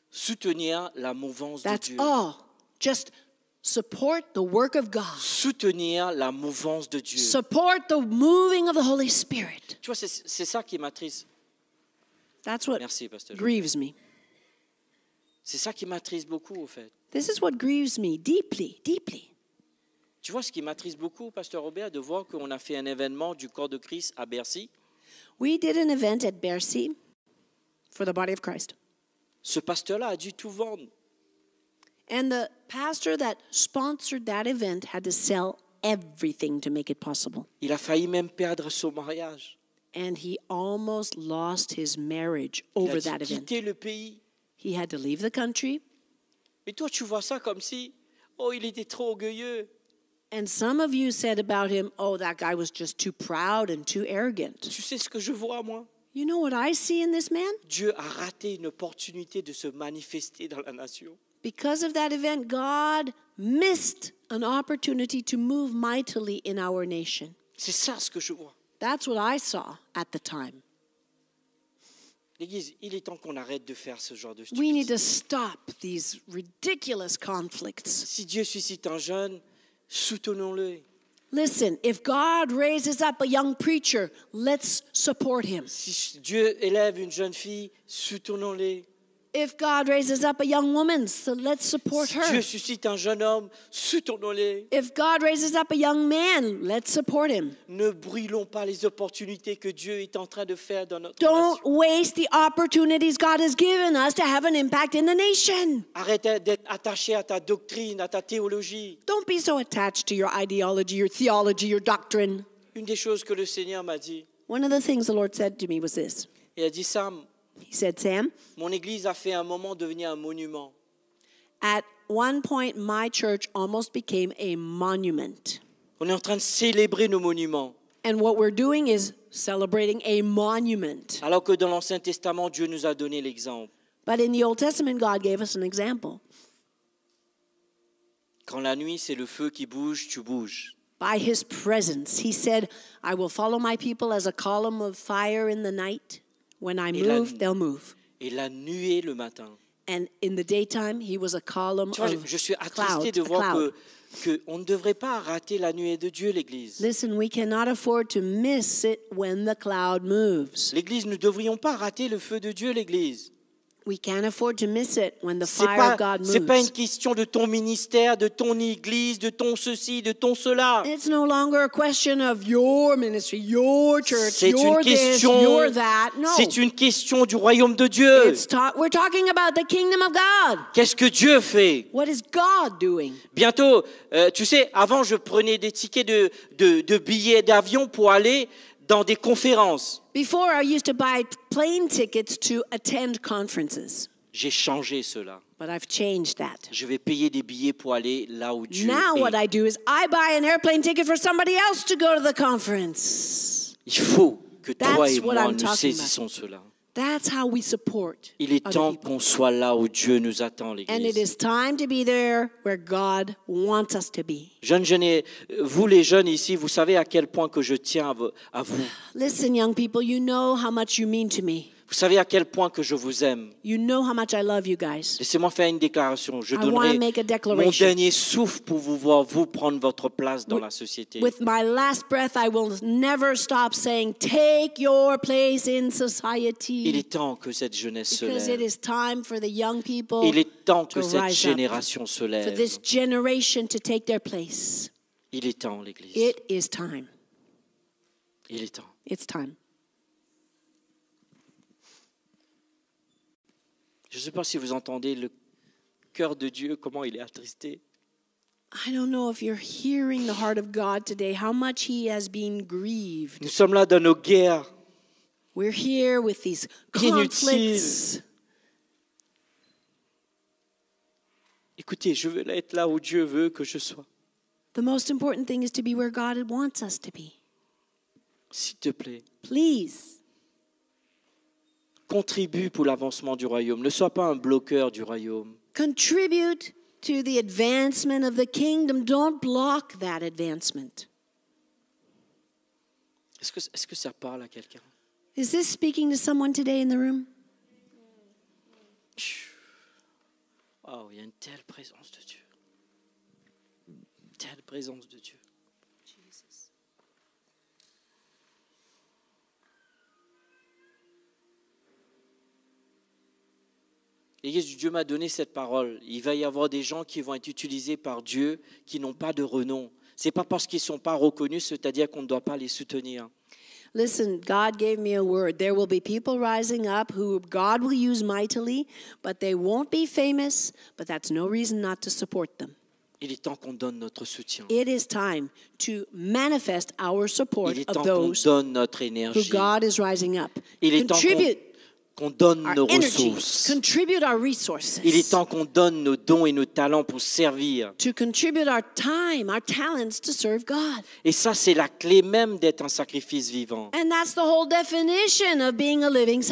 Soutenir la mouvance That's de Dieu. all. Just support the work of God. Soutenir la mouvance de Dieu. Support the moving of the Holy Spirit. Tu vois, c'est ça qui m'attriste. That's what Merci, pasteur. grieves me. C'est ça qui m'attriste beaucoup, au fait. This is what grieves me deeply, deeply. Tu vois, ce qui m'attriste beaucoup, pasteur Robert, de voir qu'on a fait un événement du corps de Christ à Bercy. We did an event at Bercy for the body of Christ. Ce pasteur-là a dû tout vendre. And the pastor that sponsored that event had to sell everything to make it possible. Il a failli même perdre son mariage. And he almost lost his marriage Il over a that dû event. quitter le pays. He had to leave the country. Mais toi, tu vois ça comme si, oh, il était trop orgueilleux. And some of you said about him, oh, that guy was just too proud and too arrogant. Tu sais ce que je vois, moi? You know what I see in this man? Dieu a raté une opportunité de se manifester dans la nation. Because of that event, God missed an opportunity to move mightily in our nation. C'est ça ce que je vois. That's what I saw at the time. L'Église, il est temps qu'on arrête de faire ce genre de We need stupidité. to stop these ridiculous conflicts. Si Dieu suscite un jeune, soutenons-le. Listen, if God raises up a young preacher, let's support him. Si Dieu élève une jeune fille, soutenons-le. If God raises up a young woman, so let's support Si her. Dieu suscite un jeune homme, soutenons-le. If God raises up a young man, let's support him. Ne brûlons pas les opportunités que Dieu est en train de faire dans notre Don't nation. waste the opportunities God has given us to have an impact in the nation. Arrête d'être attaché à ta doctrine, à ta théologie. Don't be so attached to your ideology, your theology, your doctrine. Une des choses que le Seigneur m'a dit, One of the things the Lord said to me was this. il a dit, Sam, He said, Sam, mon Église a fait un moment devenir un monument. at one point, my church almost became a monument. On est en train de célébrer nos monuments. And what we're doing is celebrating a monument. Alors que dans l'Ancien Testament, Dieu nous a donné l'exemple. But in the Old Testament, God gave us an example. Quand la nuit, c'est le feu qui bouge, tu bouges. By his presence, he said, I will follow my people as a column of fire in the night. When I Et la- move, they'll move. Et la nuée le matin. And in the daytime, he was a column Tu vois, of je suis cloud. attristé de a voir cloud. que on ne devrait pas rater la nuée de Dieu, l'Église. Listen, we cannot afford to miss it when the cloud moves. L'Église, nous ne devrions pas rater le feu de Dieu, l'Église. We can't afford to miss it when the C'est fire of God c'est pas une moves. question de ton ministère, de ton église, de ton ceci, de ton cela. It's no longer a question of your ministry, your church, C'est your une this, question, your that. No. c'est une question du royaume de Dieu. We're talking about the kingdom of God. Qu'est-ce que Dieu fait? What is God doing? Bientôt, tu sais, avant je prenais des tickets de billets d'avion pour aller dans des conférences. Before, I used to buy plane tickets to attend conferences, J'ai changé cela. but I've changed that. Je vais payer des billets pour aller là où Dieu Now, what est. I do is I buy an airplane ticket for somebody else to go to the conference. Il faut que toi That's et what moi I'm nous talking saisissons cela. That's how we support Il est other temps people. qu'on soit là où Dieu nous attend, And it l'Église. is time to be there where God wants us to be. Vous les jeunes ici, vous savez à quel point que je tiens à vous. Listen, young people, you know how much you mean to me. Vous savez à quel point que je vous aime. You know how much I love you guys. Laissez-moi faire une déclaration. Je I wanna donnerai make a mon declaration. dernier souffle pour vous voir, vous prendre votre place dans la société. With my last breath, I will never stop saying, take your place in Il society. est temps que cette jeunesse se Because it lève. is time for the young people, Il est temps que to cette rise up, génération se for lève. this generation to take their place. Il est temps, l'Église. It is time. Il est temps. It's time. Je ne sais pas si vous entendez le cœur de Dieu, comment il est attristé. I don't know if you're hearing the heart of God today, how much He has been grieved. Nous sommes là dans nos guerres. We're here with these Inutiles. conflicts. Écoutez, je veux être là où Dieu veut que je sois. The most important thing is to be where God wants us to be. S'il te plaît, Please. contribue pour l'avancement du royaume. Ne sois pas un bloqueur du royaume. Contribute to the advancement of the kingdom. Don't block that advancement. Est-ce que ça parle à quelqu'un? Is this speaking to someone today in the room? Oh, il y a une telle présence de Dieu. Une telle présence de Dieu. L'Église, Dieu m'a donné cette parole. Il va y avoir des gens qui vont être utilisés par Dieu qui n'ont pas de renom. Ce n'est pas parce qu'ils ne sont pas reconnus, c'est-à-dire qu'on ne doit pas les soutenir. Listen, God gave me a word. There will be people rising up who God will use mightily, but they won't be famous, but that's no reason not to support them. Il est temps qu'on donne notre soutien. It is time to manifest our support Il est of temps qu'on those donne notre who énergie. God is rising up. Il est temps Contribute qu'on donne our nos energy, ressources. contribute our resources, Il est temps qu'on donne nos dons et nos talents pour servir. to contribute our time, our talents to serve God. Et ça, c'est la clé même d'être un sacrifice vivant. And that's the whole definition of being a living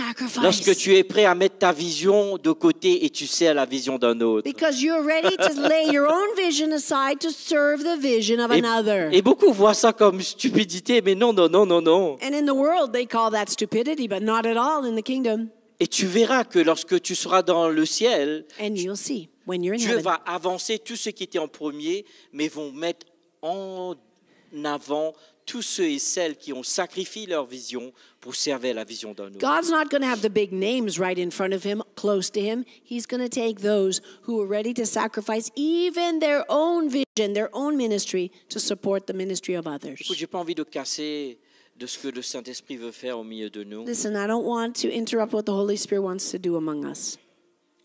Lorsque sacrifice. tu es prêt à mettre ta vision de côté et tu sers la vision d'un autre. Because you're ready to lay your own vision aside to serve the vision of another. Et beaucoup voient ça comme stupidité, mais non, non, non, non, non. And in the world, they call that stupidity, but not at all in the kingdom. Et tu verras que lorsque tu seras dans le ciel, And you'll see when you're in Dieu heaven. va avancer tous ceux qui étaient en premier, mais vont mettre en avant tous ceux et celles qui ont sacrifié leur vision pour servir la vision d'un autre. God's not going to have the big names right in front of him, close to him. He's going to take those who are ready to sacrifice even their own vision, their own ministry, to support the ministry of others. Écoute, j'ai pas envie de casser de ce que le Saint-Esprit veut faire au milieu de nous. Listen, I don't want to interrupt what the Holy Spirit wants to do among us.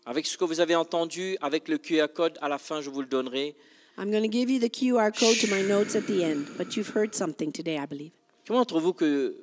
Avec ce que vous avez entendu, avec le QR code, à la fin, je vous le donnerai. I'm going to give you the QR code to my notes at the end, but you've heard something today, I believe. Comment d'entre vous que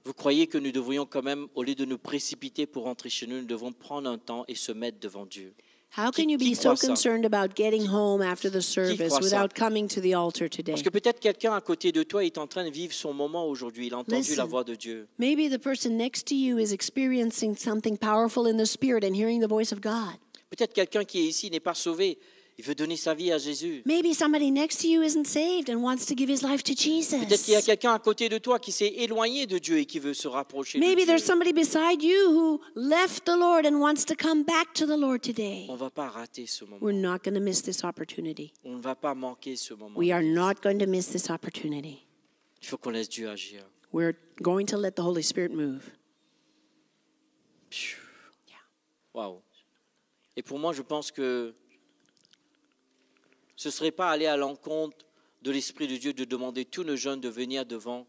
vous croyez que nous devrions quand même, au lieu de nous précipiter pour rentrer chez nous, nous devons prendre un temps et se mettre devant Dieu? How can you Qui be so croit ça? concerned about getting home after the service croit ça? without coming to the altar today? Parce que peut-être quelqu'un à côté de toi est en train de vivre son moment aujourd'hui. Il a entendu Listen. la voix de Dieu. Maybe the person next to you is experiencing something powerful in the spirit and hearing the voice of God. Peut-être quelqu'un qui est ici n'est pas sauvé. Il veut donner sa vie à Jésus. Maybe somebody next to you isn't saved and wants to give his life to Peut-être qu'il y a Jesus. quelqu'un à côté de toi qui s'est éloigné de Dieu et qui veut se rapprocher Maybe de there's Dieu. somebody beside you who left the Lord and wants to come back to the Lord today. On ne va pas rater ce moment. We're not going to miss this opportunity. On ne va pas manquer ce moment. We are not going to miss this opportunity. Il faut qu'on laisse Dieu agir. We're going to let the Holy Spirit move. Waouh. Et pour moi, je pense que ce ne serait pas aller à l'encontre de l'Esprit de Dieu de demander tous nos jeunes de venir devant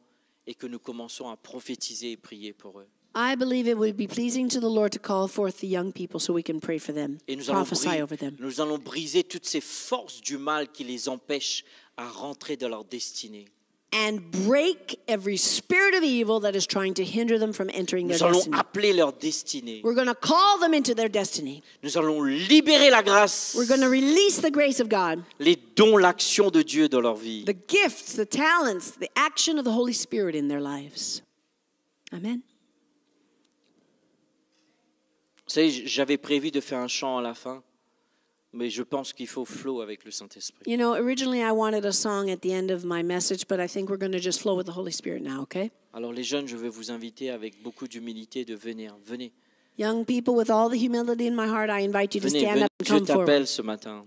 et que nous commençons à prophétiser et prier pour eux. I believe it would be pleasing to the Lord to call forth the young people so we can pray for them, Et prophesy over them. nous allons briser toutes ces forces du mal qui les empêchent à rentrer dans leur destinée. And break every spirit of evil that is trying to hinder them from entering their Nous allons destiny. appeler leur destinée. We're going to call them into their destiny. Nous allons libérer la grâce, We're going to release the grace of God, les dons, l'action de Dieu dans leur vie. the gifts, the talents, the action of the Holy Spirit in their lives. Amen. savez, j'avais prévu de faire un chant à la fin, mais je pense qu'il faut flow avec le Saint-Esprit. You know, originally I wanted a song at the end of my message, but I think we're going to just flow with the Holy Spirit now, okay? Alors les jeunes, je vais vous inviter avec beaucoup d'humilité de venir. Venez, Young people, with all the humility in my heart, I invite you to venez, stand venez. up and Dieu come forward. t'appelle ce matin.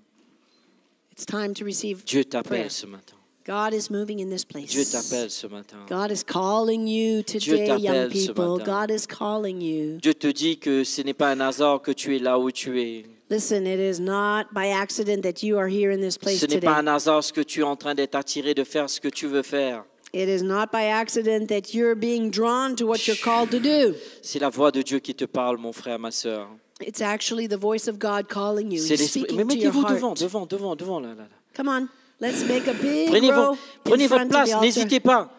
It's time to receive Dieu prayer. t'appelle ce matin. God is moving in this place. Dieu t'appelle ce matin. God is calling you today, young t'appelle ce people. matin. God is calling you. Dieu te dit que ce n'est pas un hasard que tu es là où tu es. Listen, it is not by accident that you are here in this place Ce n'est today. pas un hasard ce que tu es en train d'être attiré de faire ce que tu veux faire. It is not by accident that you're being drawn to what you're called to do. C'est la voix de Dieu qui te parle, mon frère, ma sœur. It's actually the voice of God calling you. C'est He's l'esprit. speaking Mais to your mettez-vous heart. devant, là. Come on, let's make a big Prenez, row prenez in votre front of place, the altar. n'hésitez pas.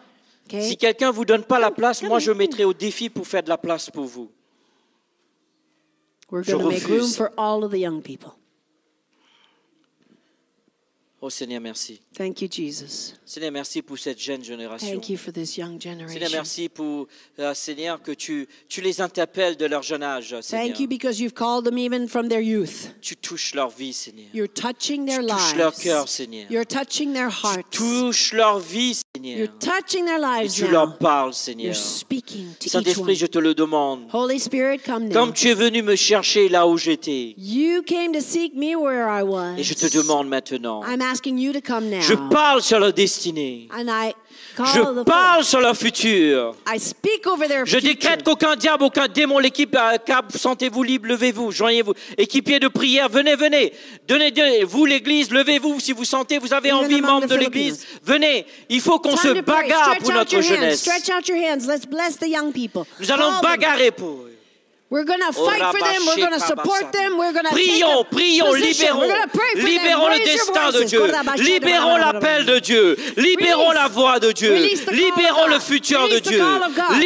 Okay? Si quelqu'un ne vous donne pas la place, come moi on, je come mettrai au défi pour faire de la place pour vous. We're Je going to make room refuse. for all of the young people. Oh Seigneur, merci. Thank you, Jesus. Seigneur, merci pour cette jeune génération. Thank you for this young Seigneur, generation. merci pour, Seigneur, que tu les interpelles de leur jeune âge, Seigneur. Thank you because you've called them even from their youth. Tu touches leur vie, Seigneur. You're touching their Tu touches lives. leur cœur, Seigneur. You're touching their Tu hearts. touches leur vie, Seigneur. You're touching their Et lives tu now. leur parles, Seigneur. You're speaking to each Saint-Esprit, one. je te le demande. Holy Spirit, come now. Comme tu es venu me chercher là où j'étais, You came to seek me where I was. et je te demande maintenant, I'm asking you to come now. je parle sur leur destinée. And I call Je parle sur leur futur. I speak over their Je future. décrète qu'aucun diable, aucun démon, l'équipe, sentez-vous libre, levez-vous, joignez-vous. Équipiers de prière, venez. Donnez, vous l'église, levez-vous si vous sentez, vous avez Even envie, among membres the de l'église. Venez, il faut qu'on se Time to pray. bagarre Stretch pour out notre your hands. jeunesse. Stretch out your hands. Let's bless the young people. Nous allons Call them. bagarrer pour eux. We're going to fight for them. We're going to support them. We're going to Prions, prions, libérons. We're going to pray for Libérons them. le Raise your destin de voices. Dieu. Libérons l'appel de Dieu. Libérons la voix de Dieu. Release the call of Libérons God. le futur de Release the Dieu. call of God.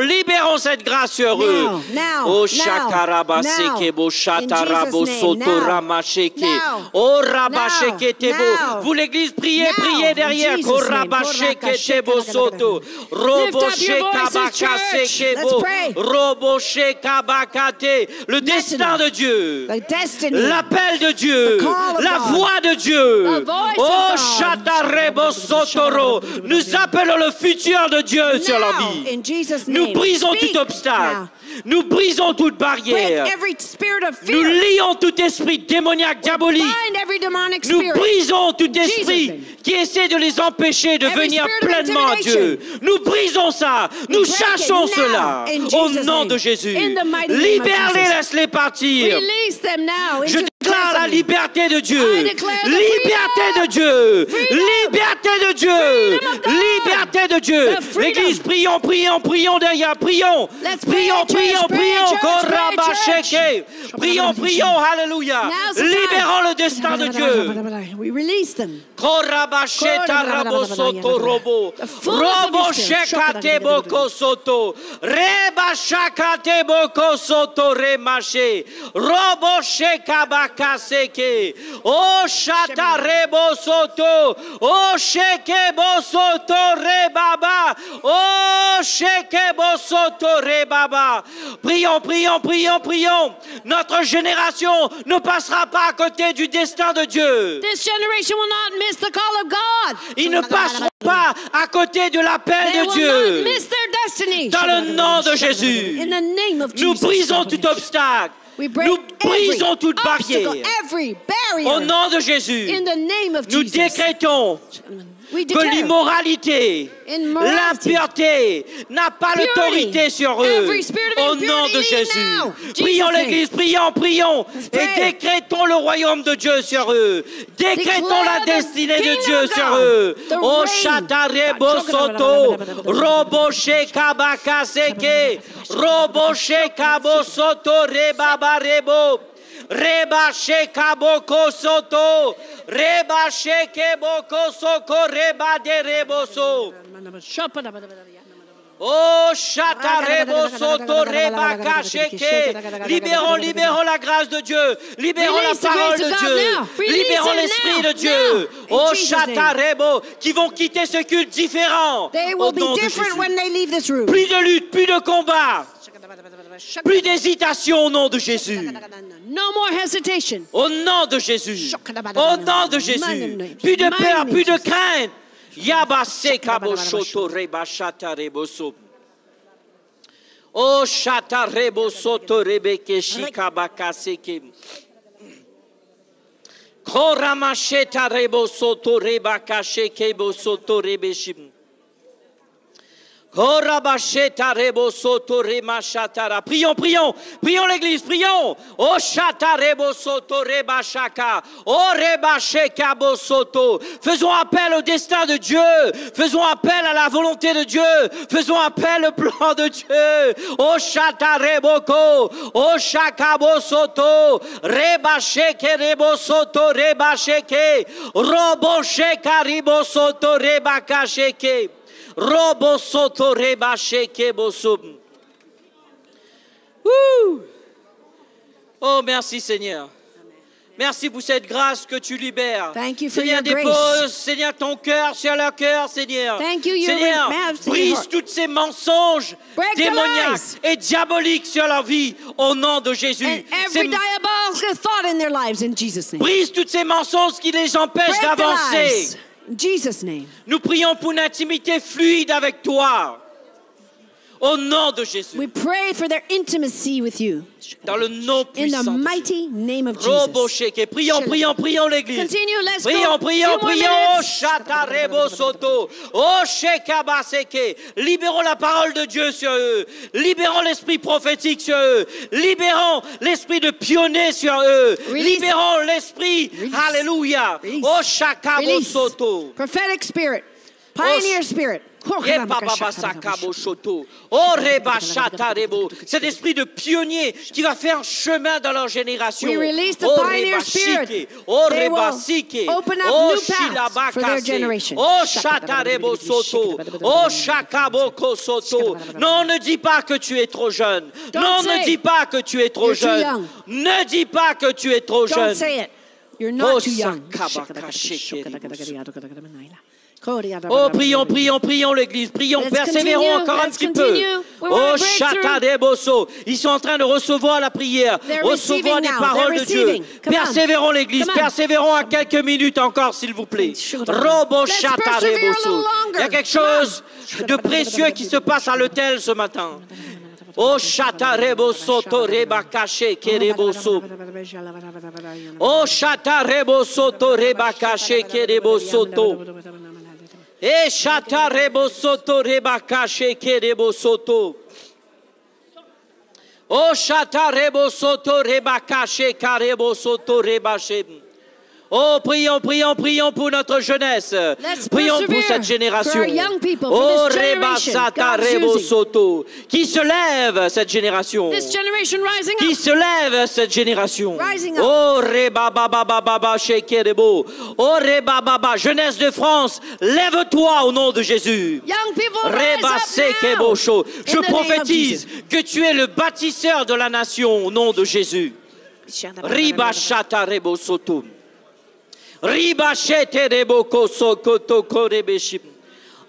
Libérons cette grâce sur eux. Now, Oh now, shakarabaseke bo now. shatarabo In Jesus' name, soto now. ramasheke. Now. Oh rabasheke Now. tebo. Now. Vous l'église, priez, Now. priez In derrière. Jesus' name. Korabasheke tebo soto. Robo Lift up your voices, church. Let's pray. Robo shekabakate. Le destin de Dieu. The destiny. L'appel de Dieu, The call of la God. voix de Dieu. The voice Oh, of God. Shatarebo Sotoro. Nous appelons le futur de Dieu sur leur Now, vie. in Jesus' Nous name. brisons Speak tout obstacle. now. Nous brisons toute barrière. Break every spirit of Nous fear. lions tout esprit démoniaque, diabolique. Bind every demonic Nous spirit. brisons tout Jesus' esprit name. qui essaie de les empêcher de Every venir spirit of pleinement à Dieu. Nous brisons ça. Nous break it chassons now cela in au Jesus' nom name. de Jésus. In the mighty name of Libère-les, Jesus. laisse-les partir. Release them now Je into déclare la destiny. liberté de Dieu. I declare the Liberté de Dieu. Liberté de Dieu. Freedom of God. Liberté de Dieu. The freedom. L'église, prions derrière. Prions. Let's pray, Prions. church, pray, church, Korabasheke. Prions. Alléluia. Now's the time. Libérons le destin de Dieu. We release them. Korabasheta rabosoto robo. The fullness of Robo your spirit. shekate boko soto. Reba shakate boko soto remashe. Robo shekabaka seke. O shata rebo soto. O sheke bosoto rebaba. O sheke bosoto rebaba. Prions. Notre génération ne passera pas à côté du destin de Dieu. This generation will not miss the call of God. Ils ne passeront pas à côté de l'appel They de will Dieu. not miss their destiny. Dans le nom de Jésus, In the name of nous Jesus. brisons tout obstacle. We break Nous brisons every toute barrière. obstacle, every barrier. Au nom de Jésus, In the name of nous Jesus. décrétons We que declare l'immoralité, immorality, l'impureté n'a pas purity, l'autorité sur eux. every spirit of Au nom de impurity Jésus. now. Prions Jesus' l'Église, prions. Et pray. décrétons le royaume de Dieu sur eux. Décrétons Declare la the destinée de kingdom Dieu of sur God. eux. The Oh reign. Shatarebo Soto. Robo Shekabaka Seke. Robo Shekabo Soto Rebaba Rebo. Reba Shekaboko Soto. Reba Shekeboko Soko Reba de Reboso. Oh, Shatarebo Soto Reba Kasheke. Libérons la grâce de Dieu. Libérons Release the la parole grace of de God Dieu. now. Release Libérons it l'Esprit now. de Dieu. Now. Oh, In Jesus' name. Shatarebo, qui vont quitter ce culte différent. They Au will nom be de different Jésus. when they leave this room. Plus de lutte, plus de combat. Plus d'hésitation au nom de Jésus. No more hesitation. Au nom de Jésus. Au nom de Jésus. Plus de peur, plus de crainte. Yabase kabo shoto reba shata reboso. Oh shata reboso to rebeke shikabaka seke. Koramasheta reboso to rebaka sheke boso to rebeshim. Prions, prions, prions l'église, prions. Oh shata rebo soto reba shaka. Oh reba sheka bo soto. Faisons appel au destin de Dieu. Faisons appel à la volonté de Dieu. Faisons appel au plan de Dieu. Oh shata reboko. Oh shaka bo soto. Reba sheke rebo soto reba sheke. Robo sheka ribo soto reba kasheke. Robo soto reba sheke bosum. Oh, merci Seigneur. Merci pour cette grâce que tu libères. Thank you for Seigneur, your grace. dépose, Seigneur, ton cœur sur leur cœur, Seigneur. Thank you, your Seigneur, majesty. brise tous ces mensonges Break the démoniaques lies. et diaboliques sur leur vie au nom de Jésus. And Ces- every diabolical thought in their lives in Jesus' name. Brise toutes ces mensonges qui les empêchent Break the d'avancer. lies. In Jesus' name. Nous prions pour une intimité fluide avec toi. Au nom de Jésus. We pray for their intimacy with you. Dans le nom In puissant the de Jésus. mighty name of Robo Jesus. sheke. Prions, prions, prions l'église. Continue, let's Prions, go. prions, Few more prions. Oh, minutes. shata rebo soto. Oh, shekaba seke. Libérons la parole de Dieu sur eux. Libérons l'esprit prophétique sur eux. Libérons l'esprit de pionnier sur eux. Release. Libérons l'esprit. Release. Alléluia. Release. Oh, shakabo Release. soto. Prophetic spirit. Pioneer spirit. Cet esprit de pionnier qui va faire chemin dans leur génération. We release the pioneer spirit. They will open up new paths for their generation. Non, ne dis pas que tu es trop jeune. Don't Non, say ne dis pas que tu es trop you're too jeune. young. Ne dis pas que tu es trop Don't jeune. say it. You're not Oh, too young. Oh, prions, prions, prions l'église, prions, Let's persévérons continue, encore un let's petit continue. peu. We want Oh, a breakthrough. chata de bosso. Ils sont en train de recevoir la prière, They're recevoir receiving des now. paroles They're de Dieu. receiving. Come on. Persévérons l'église, Come on. persévérons à quelques minutes encore, s'il vous plaît. Robo Let's chata de persevere a bosso. little longer. Il y a quelque Come on. chose de précieux qui se passe à l'autel ce matin. Oh, chata rebo soto reba caché kerebo so. Oh, chata rebo soto reba caché kerebo soto. E chata rebo soto reba caché kerebo soto. Oh, chata rebo soto reba caché karebo soto reba shem. Oh, prions, prions, prions pour notre jeunesse. Let's Prions pour persevere cette génération. for our young people, for Oh, this reba generation sata God's rebo using. soto. Qui se lève cette génération? This generation rising Qui up. se lève cette génération? Rising up. Oh, reba baba baba shekerebo. Oh, reba baba, jeunesse de France, lève-toi au nom de Jésus. Young people Reba rise up now. sekebosho. Je In the name of prophétise Jesus. que tu es le bâtisseur de la nation au nom de Jésus. Riba shata rebo soto. Riba shete rebo koso koto korebeshim.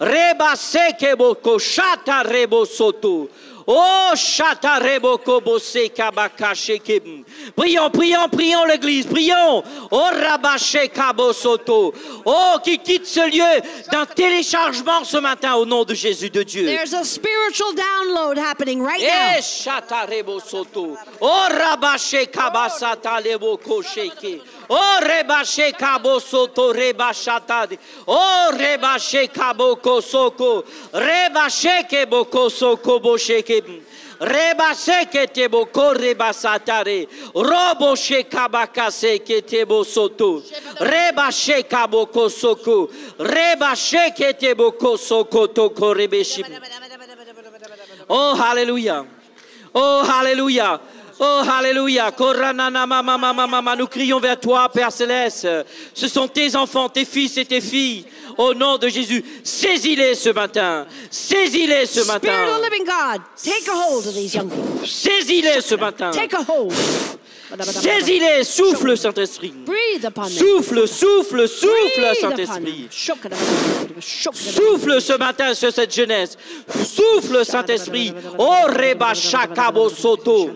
Reba sekeboko shata rebo soto. Oh, shata rebo kobose kabaka shekem. Prions, prions, prions l'église, prions. Oh, rabache kabosoto. Oh, qui quitte ce lieu d'un téléchargement ce matin au nom de Jésus de Dieu. There's a spiritual download happening right Eh, now. shata rebo soto. Oh, rabache kabasata lebo kosheke. Oh, rebache kabosoto rebashata. Oh, rebache kaboko soko. Rebache keboko soko bosheke. Rebache keteboko rebasatare. Robo shekabakase ketebo soto. Rebache kaboko soko. Rebache keteboko soko toko rebeshim. Oh, hallelujah. Oh, hallelujah. Oh, hallelujah. Nous crions vers toi, Père Céleste. Ce sont tes enfants, tes fils et tes filles. Au nom de Jésus, saisis-les ce matin. Saisis-les ce matin. Spirit of the living God, take a hold of these young people. Saisis-les ce matin. Take a hold. Saisis-les, souffle, Saint-Esprit. Breathe upon them. Souffle, souffle, souffle, Breathe upon Saint-Esprit. them. Souffle ce matin sur cette jeunesse. Souffle, Saint-Esprit. Oh, Reba Shakabo Soto.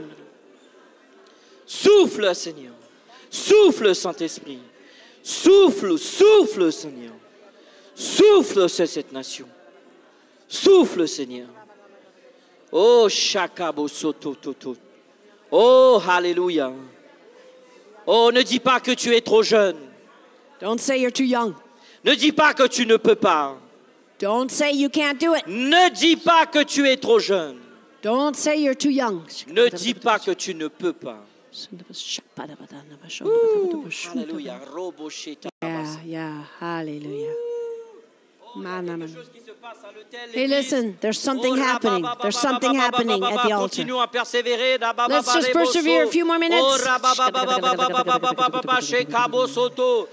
Souffle, Seigneur. Souffle, Saint-Esprit. Souffle, souffle, Seigneur. Souffle sur cette nation. Souffle, Seigneur. Oh, Shakabo Soto, Toto. Oh, Alléluia. Oh, ne dis pas que tu es trop jeune. Don't say you're too young. Ne dis pas que tu ne peux pas. Don't say you can't do it. Ne dis pas que tu es trop jeune. Don't say you're too young. Ne dis pas que tu ne peux pas. Alléluia. Yeah, hallelujah. Man. Hey, listen, there's something happening. There's something happening at the altar. Let's just persevere a few more minutes. Oh, rabababababababababa, shekabo soko.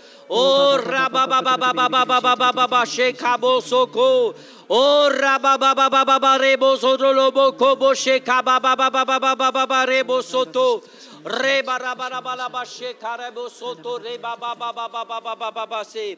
Oh, rababababababa, rebo soto lobo kobo, shekababababababa, rebo soto. Reba rabarabalaba, shekarebo soto, reba bababababababa, se.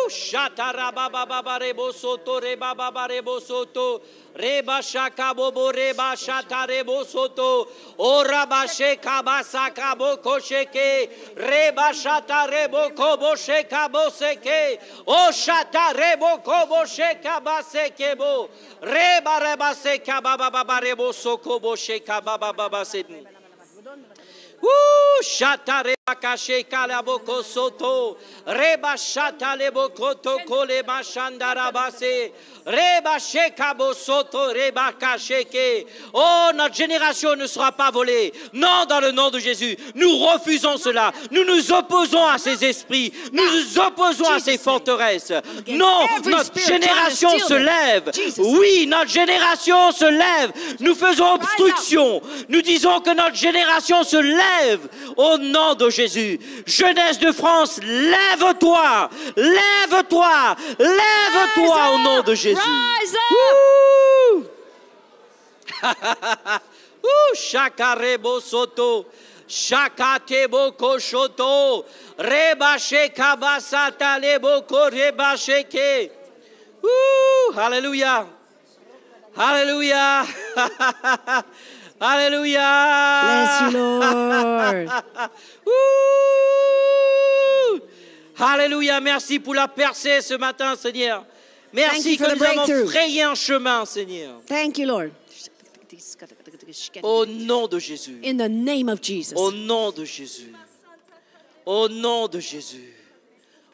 Shata baba rebo soto reba baba rebo soto reba shaka bobo reba shata rebo soto ora ba sheka basaka boko sheke reba shata rebo kobo sheka boseke o shata rebo kobo sheka baseke bo reba seka baba baba rebo soko bo sheka baba baba sedni. Shata reba kashe kalaboko soto reba shata leboko toko le mashandara base reba shekabo soto reba kasheke. Oh, notre génération ne sera pas volée. Non, dans le nom de Jésus. Nous refusons cela. Nous nous opposons à ces esprits. Nous nous opposons à ces forteresses. Non, notre génération se lève. Oui, notre génération se lève. Nous faisons obstruction. Nous disons que notre génération se lève au nom de Jésus. Jeunesse de France, lève-toi, lève-toi, lève-toi au nom de Jésus. Rise up. Shakarebo soto, shakatebo koshoto, rebache kabasata leboko rebacheke. Hallelujah. Hallelujah. Hallelujah. Bless you, Lord. Alléluia. Merci pour la percée ce matin, Seigneur. Merci Thank you for que the nous avons breakthrough. frayé un chemin, Seigneur. Thank you, Lord. Au nom de Jésus. In the name of Jesus. Au nom de Jésus. Au nom de Jésus.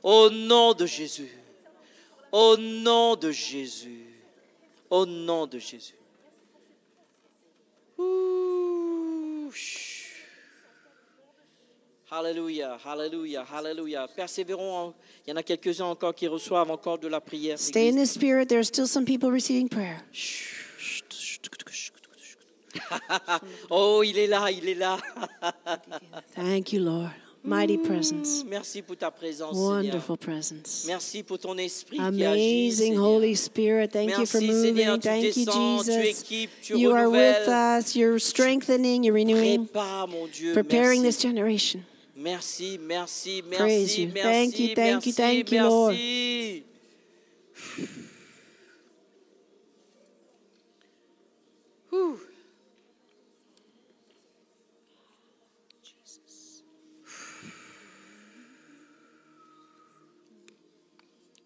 Au nom de Jésus. Au nom de Jésus. Au nom de Jésus. Alléluia, alléluia, alléluia. Persévérons. Il y en a quelques-uns encore qui reçoivent encore de la prière. Stay in the spirit. There are still some people receiving prayer. Oh, il est là, il est là. Thank you, Lord. Mighty presence. Merci pour ta présence, Wonderful Seigneur. presence. Merci pour ton esprit qui agit, Amazing Seigneur. Holy Spirit. Thank you for Merci, moving. Seigneur, tu Thank you, descends, tu Jesus. équipes, tu You are with renouvelles. us. You're strengthening. You're renewing. Prépare, mon Dieu, Preparing this merci. generation. Merci, merci, Praise merci, you. merci, Thank you, thank you, merci, thank you, Lord. merci. Ouh.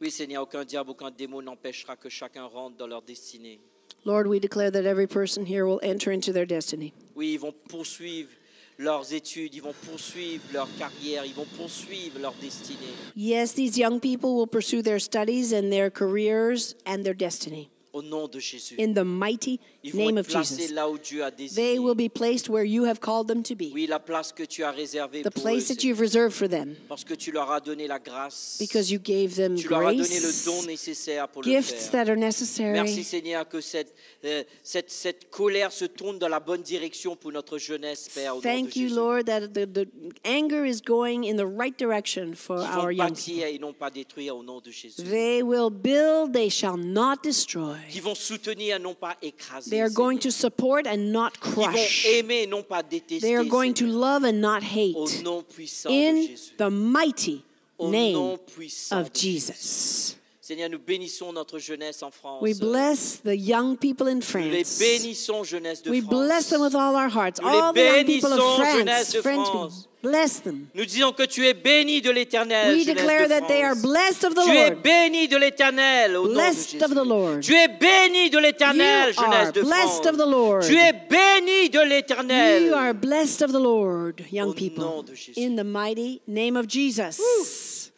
Oui, Seigneur, aucun diable, aucun démon n'empêchera que chacun rentre dans leur destinée. Lord, we declare that every person here will enter into their destiny. Oui, ils vont poursuivre leurs études, ils vont poursuivre leur carrière, ils vont poursuivre leur destinée. Yes, these young people will pursue their studies and their careers and their destiny. Au nom de Jésus. In the mighty Ils vont name être of placés Jesus. là où Dieu a They désigné. will be placed where you have called them to be. Oui, la place que tu as réservée The pour eux, place that Seigneur. you've reserved for them. Parce que tu leur as donné la grâce. Because you gave them Tu leur as donné le don grace, nécessaire pour le gifts faire. that are Merci necessary. Seigneur que cette colère se tourne dans la bonne direction pour notre jeunesse, Père, au nom de Thank you, Jésus. Lord, that the anger is going in the right direction for Ils our vont young bâtir people. et non pas détruire au nom de Jésus. They will build, they shall not destroy. qui vont soutenir et non pas écraser. They are going Seigneur. to support and not Qui vont crush. aimer et non pas détester. They are going to Seigneur. love and not Au hate. nom puissant de In Jésus. the mighty Au name nom puissant of de Jésus. Jesus. Seigneur, nous bénissons notre jeunesse en France. We bless the young people in Nous les France. bénissons, jeunesse de We France. bless them with all our hearts. Nous les All the young people of bénissons, jeunesse France. de French France. people, bless them. Nous disons que tu es béni de l'Éternel, We jeunesse declare de that they are France. blessed of the Tu es Lord. béni de l'Éternel au nom de Blessed of the Jésus. Lord. Tu es béni de l'Éternel, You jeunesse are de France. blessed of the Lord. Tu es béni de l'Éternel. You are blessed of the Lord, young Au people. nom de Jésus. In the mighty name of Jesus.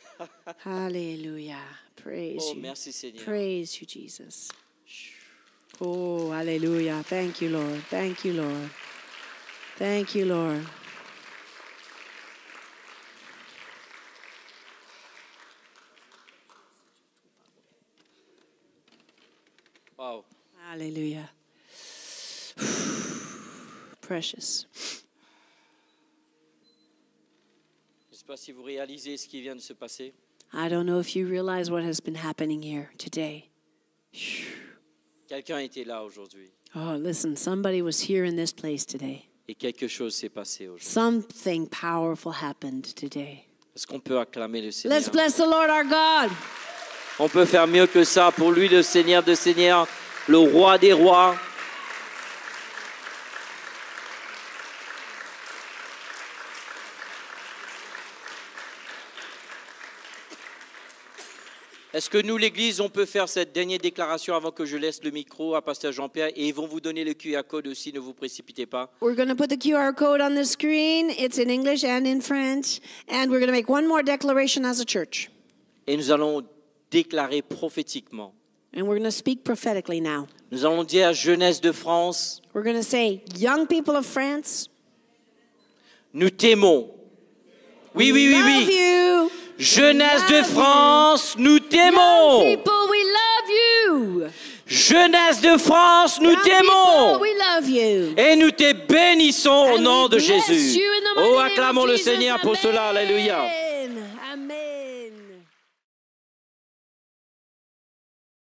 Hallelujah. Praise Oh, you. merci Seigneur. Praise you, Jesus. Oh, hallelujah. Thank you, Lord. Thank you, Lord. Thank you, Lord. Wow. Hallelujah. Precious. Je ne sais pas si vous réalisez ce qui vient de se passer. I don't know if you realize what has been happening here today. Quelqu'un était là aujourd'hui Oh, listen, somebody was here in this place today. et quelque chose s'est passé aujourd'hui. Something powerful happened today. Est-ce qu'on peut acclamer le Seigneur? Let's bless the Lord our God. On peut faire mieux que ça pour lui, le Seigneur de Seigneurs, le roi des rois. Est-ce que nous, l'Église, on peut faire cette dernière déclaration avant que je laisse le micro à Pasteur Jean-Pierre et ils vont vous donner le QR code aussi, ne vous précipitez pas. We're going to put the QR code on the screen. It's in English and in French. And we're going to make one more declaration as a church. Et nous allons déclarer prophétiquement. And we're going to speak prophetically now. Nous allons dire, jeunesse de France, We're going to say, young people of France, nous t'aimons. Oui, oui, oui, love oui. you. Jeunesse de love you. France, nous Young t'aimons. people, we love you. Jeunesse de France, nous Young t'aimons. people, we love you. Et nous te bénissons au And nom we de bless Jésus. you in the mighty Oh, name of acclamons le Jesus. Seigneur pour cela. Amen. Alléluia.